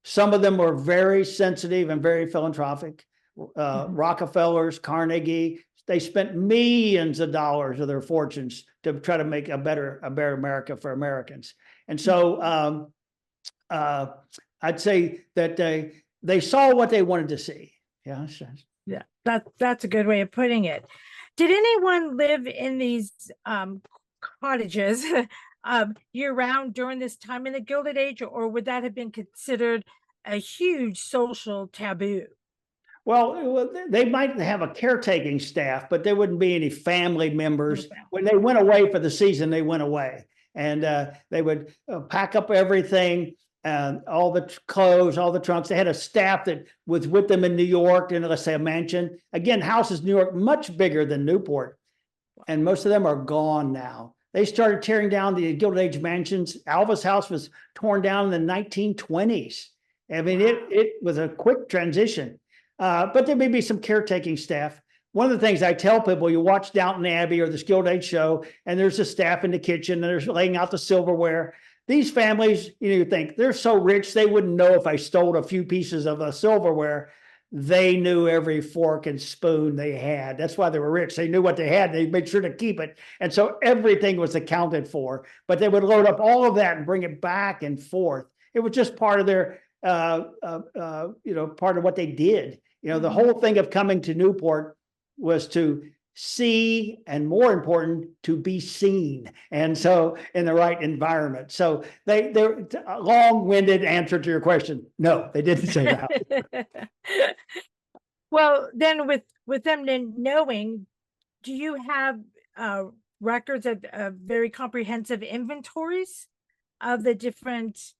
Speaker 2: Some of them were very sensitive and very philanthropic. Rockefellers, Carnegie, they spent millions of dollars of their fortunes to try to make a better America for Americans. And so I'd say that they saw what they wanted to see. Yeah.
Speaker 1: Yeah, that's a good way of putting it. Did anyone live in these cottages year round during this time in the Gilded Age, or would that have been considered a huge social taboo?
Speaker 2: Well, they might have a caretaking staff, but there wouldn't be any family members. When they went away for the season, they went away, and they would pack up everything, all the clothes, all the trunks. They had a staff that was with them in New York, and let's say a mansion. Again, houses in New York, much bigger than Newport, and most of them are gone now. They started tearing down the Gilded Age mansions. Alva's house was torn down in the 1920s. I mean, it was a quick transition. But there may be some caretaking staff. One of the things I tell people, you watch Downton Abbey or the Gilded Age show, and there's a staff in the kitchen, and they're laying out the silverware. These families, you think they're so rich, they wouldn't know if I stole a few pieces of the silverware. They knew every fork and spoon they had. That's why they were rich. They knew what they had. They made sure to keep it. And so everything was accounted for. But they would load up all of that and bring it back and forth. It was just part of their, part of what they did. The whole thing of coming to Newport was to see, and more important, to be seen. And so in the right environment. So they're a long-winded answer to your question. No, they didn't say that.
Speaker 1: Well, then with them then knowing, do you have records of very comprehensive inventories of the different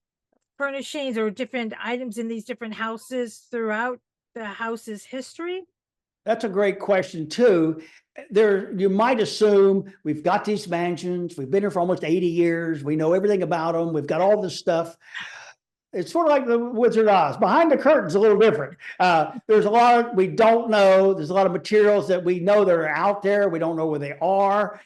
Speaker 1: furnishings or different items in these different houses throughout the house's history?
Speaker 2: That's a great question too. You might assume we've got these mansions, we've been here for almost 80 years, we know everything about them, we've got all this stuff. It's sort of like the Wizard of Oz. Behind the curtain's a little different. There's a lot we don't know. There's a lot of materials that we know that are out there. We don't know where they are.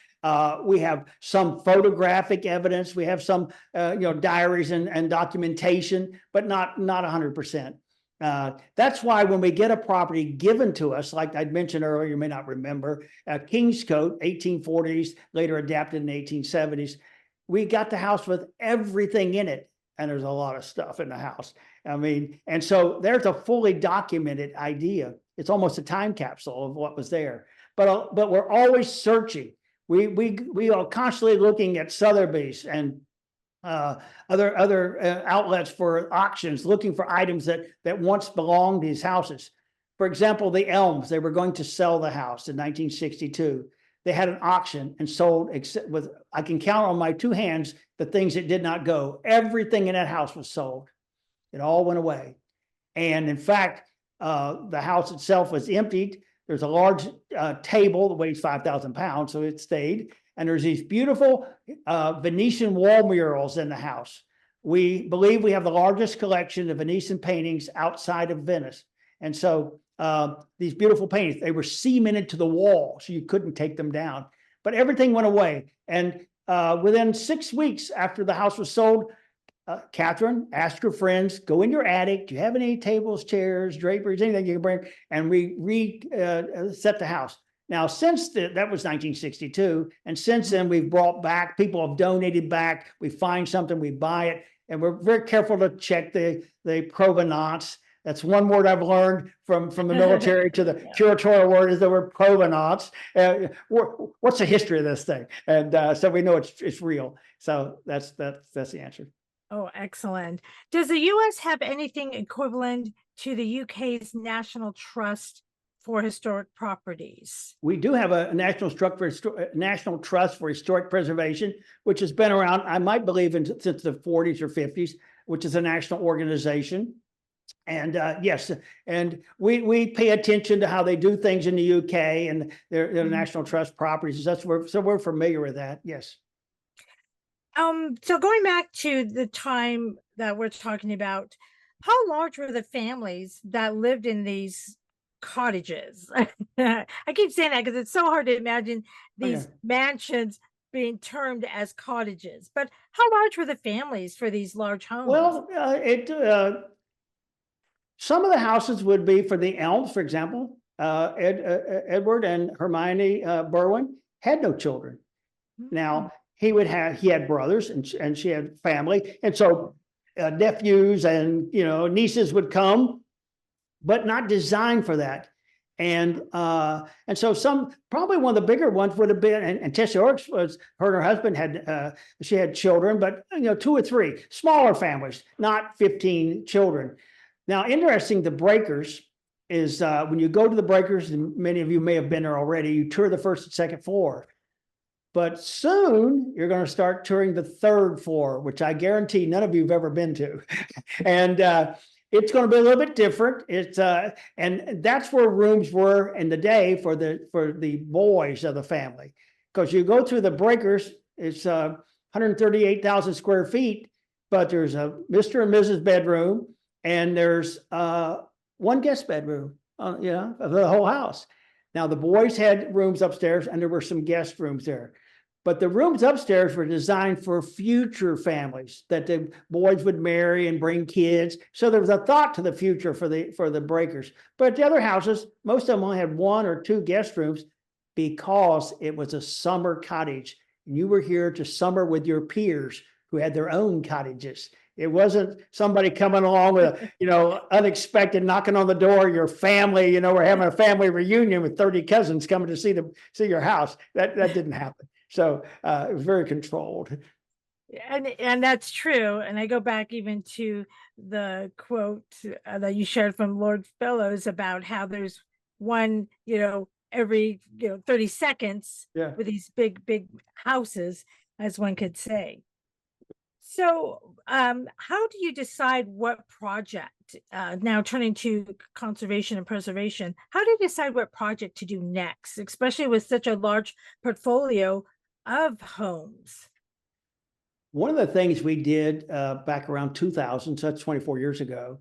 Speaker 2: We have some photographic evidence. We have some, diaries and documentation, but not 100%. That's why when we get a property given to us, like I'd mentioned earlier, you may not remember, Kingscote, 1840s, later adapted in the 1870s, we got the house with everything in it, and there's a lot of stuff in the house. I mean, and so there's a fully documented idea. It's almost a time capsule of what was there. But we're always searching. We are constantly looking at Sotheby's and other outlets for auctions, looking for items that once belonged to these houses. For example, the Elms, they were going to sell the house in 1962. They had an auction and sold, except with, I can count on my two hands the things that did not go. Everything in that house was sold. It all went away. And in fact, the house itself was emptied. There's a large table that weighs 5,000 pounds, so it stayed. And there's these beautiful Venetian wall murals in the house. We believe we have the largest collection of Venetian paintings outside of Venice. And so these beautiful paintings, they were cemented to the wall, so you couldn't take them down. But everything went away. And within 6 weeks after the house was sold, Catherine asked her friends, go in your attic. Do you have any tables, chairs, draperies, anything you can bring? And we reset the house. Now, since that was 1962, and since then we've brought back, people have donated back. We find something, we buy it, and we're very careful to check the provenance. That's one word I've learned from the military to the curatorial word is the word provenance. What's the history of this thing? And so we know it's real. So that's the answer.
Speaker 1: Oh, excellent. Does the U.S. have anything equivalent to the UK's National Trust for Historic Properties?
Speaker 2: We do have a National Trust for Historic Preservation, which has been around, I might believe, since the 40s or 50s, which is a national organization. And yes, and we pay attention to how they do things in the UK and their National Trust properties. So we're familiar with that. Yes.
Speaker 1: So going back to the time that we're talking about, how large were the families that lived in these cottages? I keep saying that because it's so hard to imagine these mansions being termed as cottages. But how large were the families for these large homes?
Speaker 2: Well, some of the houses would be for the Elms, for example. Edward and Hermione Berwin had no children. Now, he had brothers and she had family. And so nephews and, nieces would come, but not designed for that. And so probably one of the bigger ones would have been, and Tessie Oryx her and her husband she had children, but 2 or 3 smaller families, not 15 children. Now, interesting, the breakers is when you go to the breakers, and many of you may have been there already, you tour the 1st and 2nd floor. But soon you're going to start touring the 3rd floor, which I guarantee none of you have ever been to. And it's going to be a little bit different. And that's where rooms were in the day for the boys of the family. Because you go through the breakers, it's 138,000 square feet, but there's a Mr. and Mrs. bedroom, and there's one guest bedroom, of the whole house. Now, the boys had rooms upstairs, and there were some guest rooms there. But the rooms upstairs were designed for future families, that the boys would marry and bring kids. So there was a thought to the future for the breakers. But the other houses, most of them only had 1 or 2 guest rooms because it was a summer cottage. And you were here to summer with your peers who had their own cottages. It wasn't somebody coming along with, unexpected knocking on the door, your family, we're having a family reunion with 30 cousins coming to see your house. That didn't happen. So it was very controlled.
Speaker 1: And that's true. And I go back even to the quote that you shared from Lord Fellows about how there's one, every 30 seconds with these big houses, as one could say. So how do you decide what project, now turning to conservation and preservation, how do you decide what project to do next, especially with such a large portfolio of homes?
Speaker 2: One of the things we did back around 2000, so that's 24 years ago.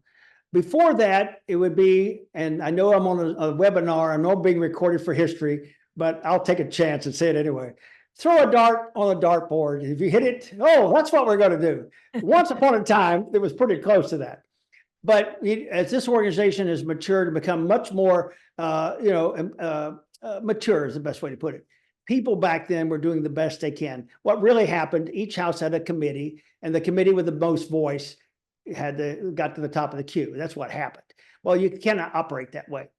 Speaker 2: Before that, it would be, and I know I'm on a webinar, I know I'm being recorded for history, but I'll take a chance and say it anyway. Throw a dart on a dartboard. If you hit it, that's what we're going to do. Once upon a time, it was pretty close to that. But as this organization has matured and become much more, mature is the best way to put it. People back then were doing the best they can. What really happened, each house had a committee, and the committee with the most voice got to the top of the queue. That's what happened. Well, you cannot operate that way.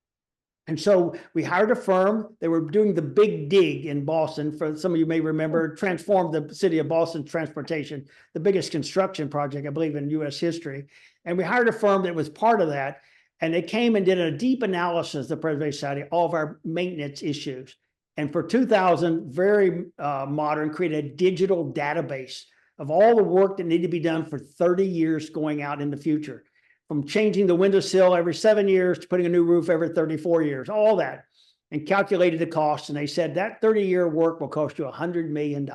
Speaker 2: And so we hired a firm. They were doing the big dig in Boston. For some of you may remember, transformed the city of Boston's transportation, the biggest construction project, I believe, in U.S. history. And we hired a firm that was part of that. And they came and did a deep analysis of the Preservation Society, all of our maintenance issues. And for 2000, very modern, created a digital database of all the work that needed to be done for 30 years going out in the future. From changing the windowsill every 7 years to putting a new roof every 34 years, all that. and calculated the cost. And they said that 30-year work will cost you $100 million.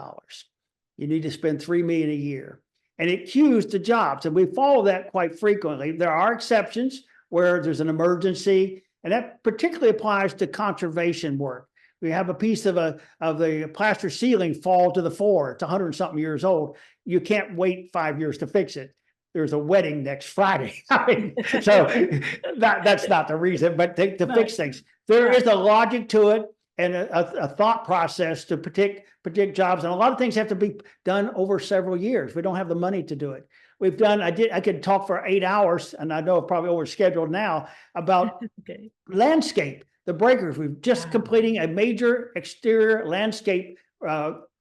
Speaker 2: You need to spend $3 million a year. And it cues the jobs. And we follow that quite frequently. There are exceptions where there's an emergency, and that particularly applies to conservation work. We have a piece of the plaster ceiling fall to the floor. It's 100-something years old. You can't wait 5 years to fix it. There's a wedding next Friday. I mean, so that's not the reason, but to fix things. There is a logic to it and a thought process to predict jobs. And a lot of things have to be done over several years. We don't have the money to do it. We've done, I could talk for 8 hours, and I know I'm probably overscheduled now, about landscape, the breakers. We've just completing a major exterior landscape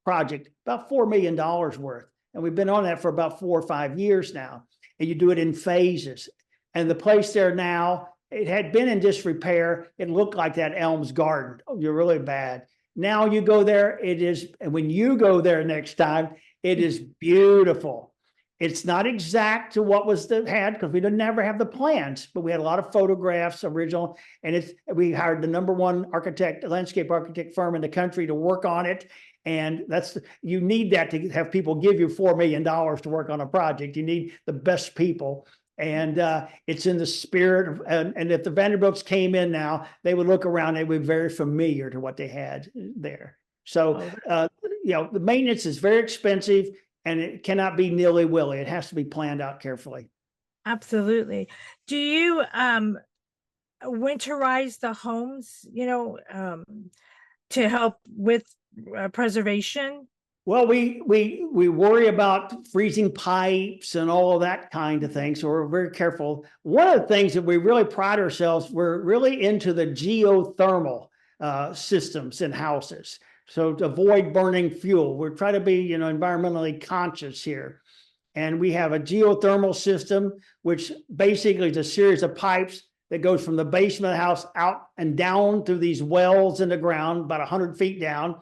Speaker 2: project, about $4 million worth. And we've been on that for about 4 or 5 years now. And you do it in phases. And the place there now, it had been in disrepair. It looked like that Elms Garden. Oh, you're really bad. Now you go there, it is, and when you go there next time, it is beautiful. It's not exact to what was had, because we didn't never have the plans, but we had a lot of photographs, original, and we hired the #1 architect, landscape architect firm in the country to work on it. And you need that to have people give you $4 million to work on a project. You need the best people. And it's in the spirit of, and if the Vanderbilts came in now, they would look around, they would be very familiar to what they had there. So, the maintenance is very expensive, and it cannot be nilly-willy. It has to be planned out carefully.
Speaker 1: Absolutely. Do you winterize the homes, to help with preservation?
Speaker 2: Well, we worry about freezing pipes and all of that kind of thing, so we're very careful. One of the things that we really pride ourselves, we're really into the geothermal systems in houses. So to avoid burning fuel, we're trying to be, environmentally conscious here. And we have a geothermal system, which basically is a series of pipes that goes from the basement of the house out and down through these wells in the ground, about 100 feet down.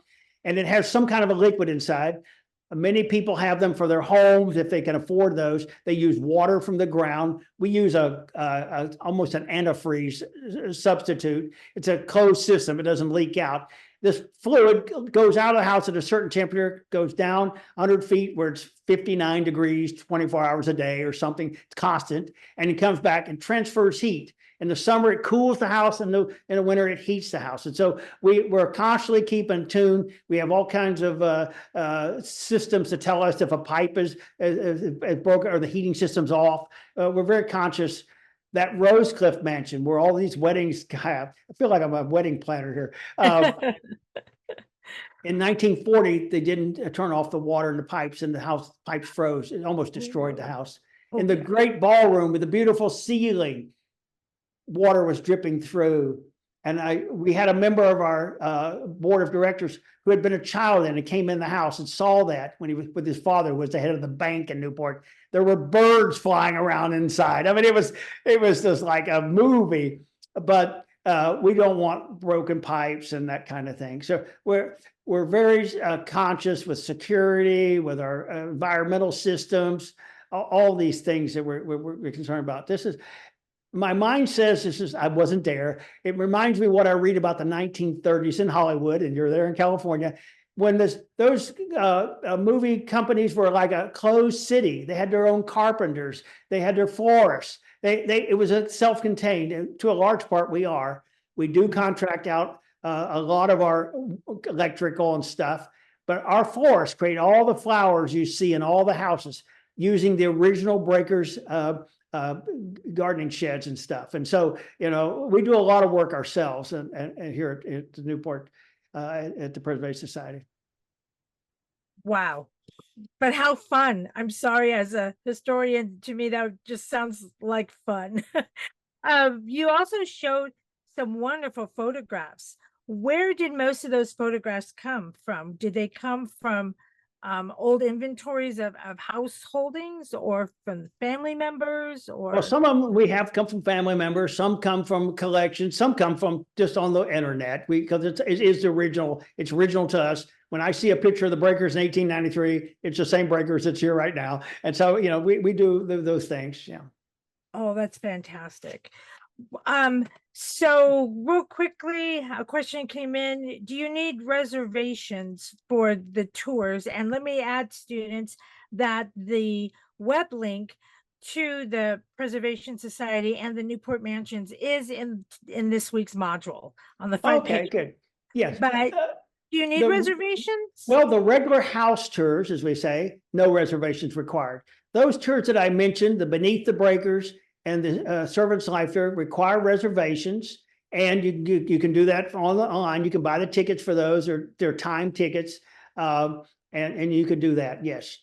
Speaker 2: And it has some kind of a liquid inside. Many people have them for their homes if they can afford those. They use water from the ground. We use almost an antifreeze substitute. It's a closed system. It doesn't leak out. This fluid goes out of the house at a certain temperature, goes down 100 feet where it's 59 degrees, 24 hours a day or something. It's constant. And it comes back and transfers heat. In the summer, it cools the house, and in the winter, it heats the house. And so we're constantly keeping tune. We have all kinds of systems to tell us if a pipe is broken or the heating system's off. We're very conscious. That Rosecliff mansion, where all these weddings have, I feel like I'm a wedding planner here. In 1940, they didn't turn off the water in the pipes, and the house pipes froze. It almost destroyed the house. In the great ballroom with the beautiful ceiling, water was dripping through. And we had a member of our board of directors who had been a child and came in the house and saw that when he was with his father, who was the head of the bank in Newport. There were birds flying around inside. I mean, it was just like a movie, but we don't want broken pipes and that kind of thing. So we're very conscious with security, with our environmental systems, all these things that we're concerned about. My mind says I wasn't there. It reminds me what I read about the 1930s in Hollywood, and you're there in California, when those movie companies were like a closed city. They had their own carpenters. They had their florists. It was a self-contained. To a large part, we are. We do contract out a lot of our electrical and stuff, but our florists create all the flowers you see in all the houses using the original breakers gardening sheds and stuff. And so, we do a lot of work ourselves and here at the Newport, at the Preservation Society.
Speaker 1: Wow. But how fun. I'm sorry, as a historian, to me, that just sounds like fun. You also showed some wonderful photographs. Where did most of those photographs come from? Did they come from old inventories of house holdings, or from family members? Or
Speaker 2: well, some of them we have come from family members, some come from collections, some come from just on the internet, because it is original. It's original to us. When I see a picture of the breakers in 1893, it's the same breakers that's here right now. And so, we do those things. Yeah.
Speaker 1: Oh, that's fantastic. So real quickly, a question came in. Do you need reservations for the tours? And let me add, students, that the web link to the Preservation Society and the Newport Mansions is in this week's module on the front
Speaker 2: Okay,
Speaker 1: page.
Speaker 2: good. Yes.
Speaker 1: But do you need
Speaker 2: the-
Speaker 1: reservations?
Speaker 2: Well, the regular house tours, as we say, no reservations required. Those tours that I mentioned, the Beneath the Breakers and the Servant's Life Tour, require reservations. And you can do that online. You can buy the tickets for those, or they're time tickets. And you could do that, yes.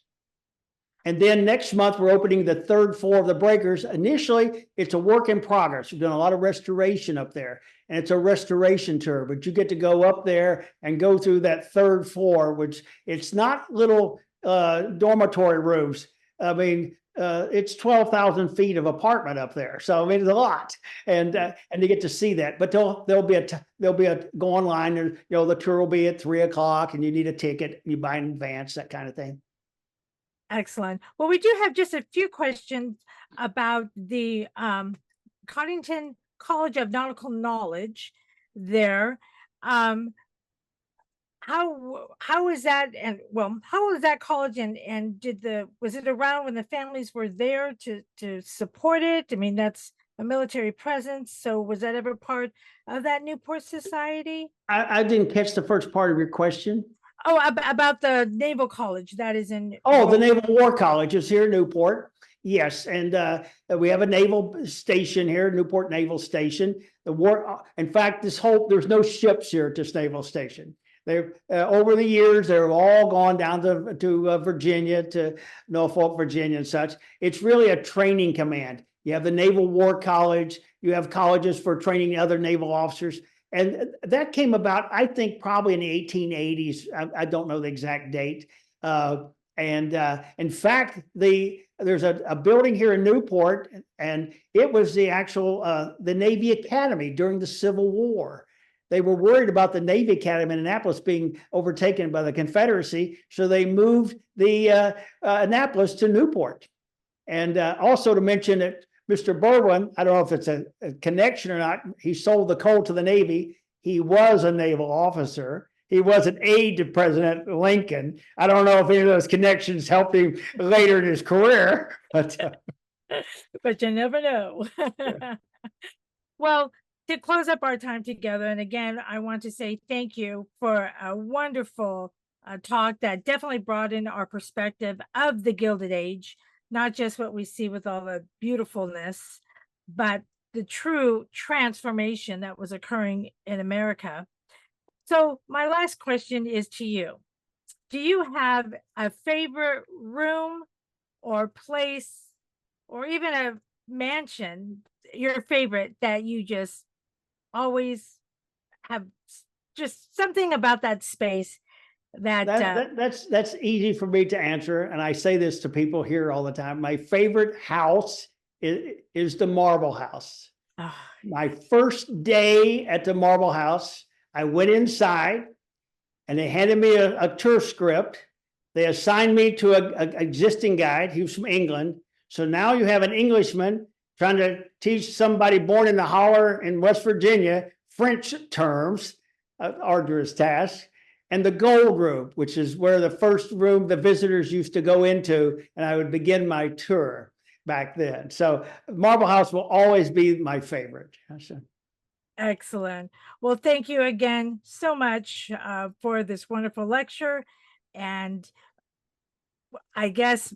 Speaker 2: And then next month, we're opening the third floor of the Breakers. Initially, it's a work in progress. We've done a lot of restoration up there, and it's a restoration tour, but you get to go up there and go through that third floor, which it's not little dormitory rooms. I mean, it's 12,000 feet of apartment up there. So I mean, it's a lot, and you get to see that. But there'll be a go online, and the tour will be at 3:00, and you need a ticket. You buy in advance, that kind of thing.
Speaker 1: Excellent. Well, we do have just a few questions about the Coddington College of Nautical Knowledge there. How is that, and how was that college, and was it around when the families were there to support it? I mean, that's a military presence. So was that ever part of that Newport Society?
Speaker 2: I didn't catch the first part of your question.
Speaker 1: Oh, about the Naval College that is in.
Speaker 2: Oh, the Naval War College is here in Newport. Yes, and we have a naval station here, Newport Naval Station. In fact, there's no ships here at this naval station. They've over the years, they've all gone down to Virginia, to Norfolk, Virginia, and such. It's really a training command. You have the Naval War College. You have colleges for training other naval officers. And that came about, I think, probably in the 1880s. I don't know the exact date. In fact, there's a building here in Newport, and it was the actual the Navy Academy during the Civil War. They were worried about the Navy Academy in Annapolis being overtaken by the Confederacy, so they moved the Annapolis to Newport. And also to mention that Mr. Berwin, I don't know if it's a connection or not, he sold the coal to the Navy. He was a naval officer. He was an aide to President Lincoln. I don't know if any of those connections helped him later in his career, but
Speaker 1: you never know.
Speaker 2: Yeah.
Speaker 1: Well, to close up our time together, and again, I want to say thank you for a wonderful talk that definitely broadened our perspective of the Gilded Age, not just what we see with all the beautifulness, but the true transformation that was occurring in America. So my last question is to you. Do you have a favorite room or place or even a mansion, your favorite, that you just always have, just something about that space that's
Speaker 2: easy for me to answer, and I say this to people here all the time. My favorite house is the Marble House. My first day at the Marble House, I went inside, and they handed me a tour script. They assigned me to an existing guide. He was from England. So now you have an Englishman trying to teach somebody born in the holler in West Virginia French terms, arduous task. And the Gold Room, which is where the first room the visitors used to go into, and I would begin my tour back then. So Marble House will always be my favorite.
Speaker 1: Excellent. Well, thank you again so much for this wonderful lecture. And I guess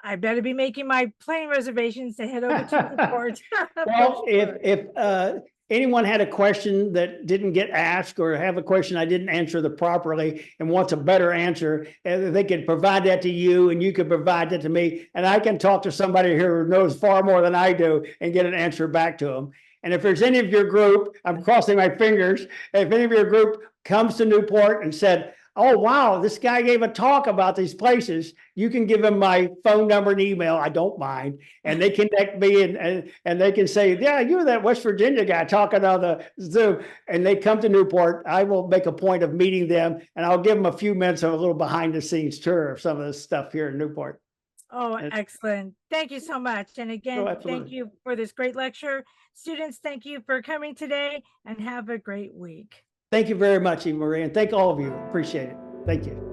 Speaker 1: I better be making my plane reservations to head over to Newport.
Speaker 2: Well, if anyone had a question that didn't get asked, or have a question I didn't answer properly and wants a better answer, they can provide that to you, and you can provide that to me, and I can talk to somebody here who knows far more than I do and get an answer back to them. And if there's any of your group, I'm crossing my fingers, if any of your group comes to Newport and said, oh, wow, this guy gave a talk about these places, you can give them my phone number and email. I don't mind. And they connect me, and they can say, yeah, you're that West Virginia guy talking on the Zoom. And they come to Newport. I will make a point of meeting them, and I'll give them a few minutes of a little behind the scenes tour of some of this stuff here in Newport.
Speaker 1: Oh,
Speaker 2: It's-
Speaker 1: excellent. Thank you so much. And again, thank
Speaker 2: absolutely.
Speaker 1: you for this great lecture. Students, thank you for coming today and have a great week.
Speaker 2: Thank you very much, EvaMarie, and thank all of you. Appreciate it. Thank you.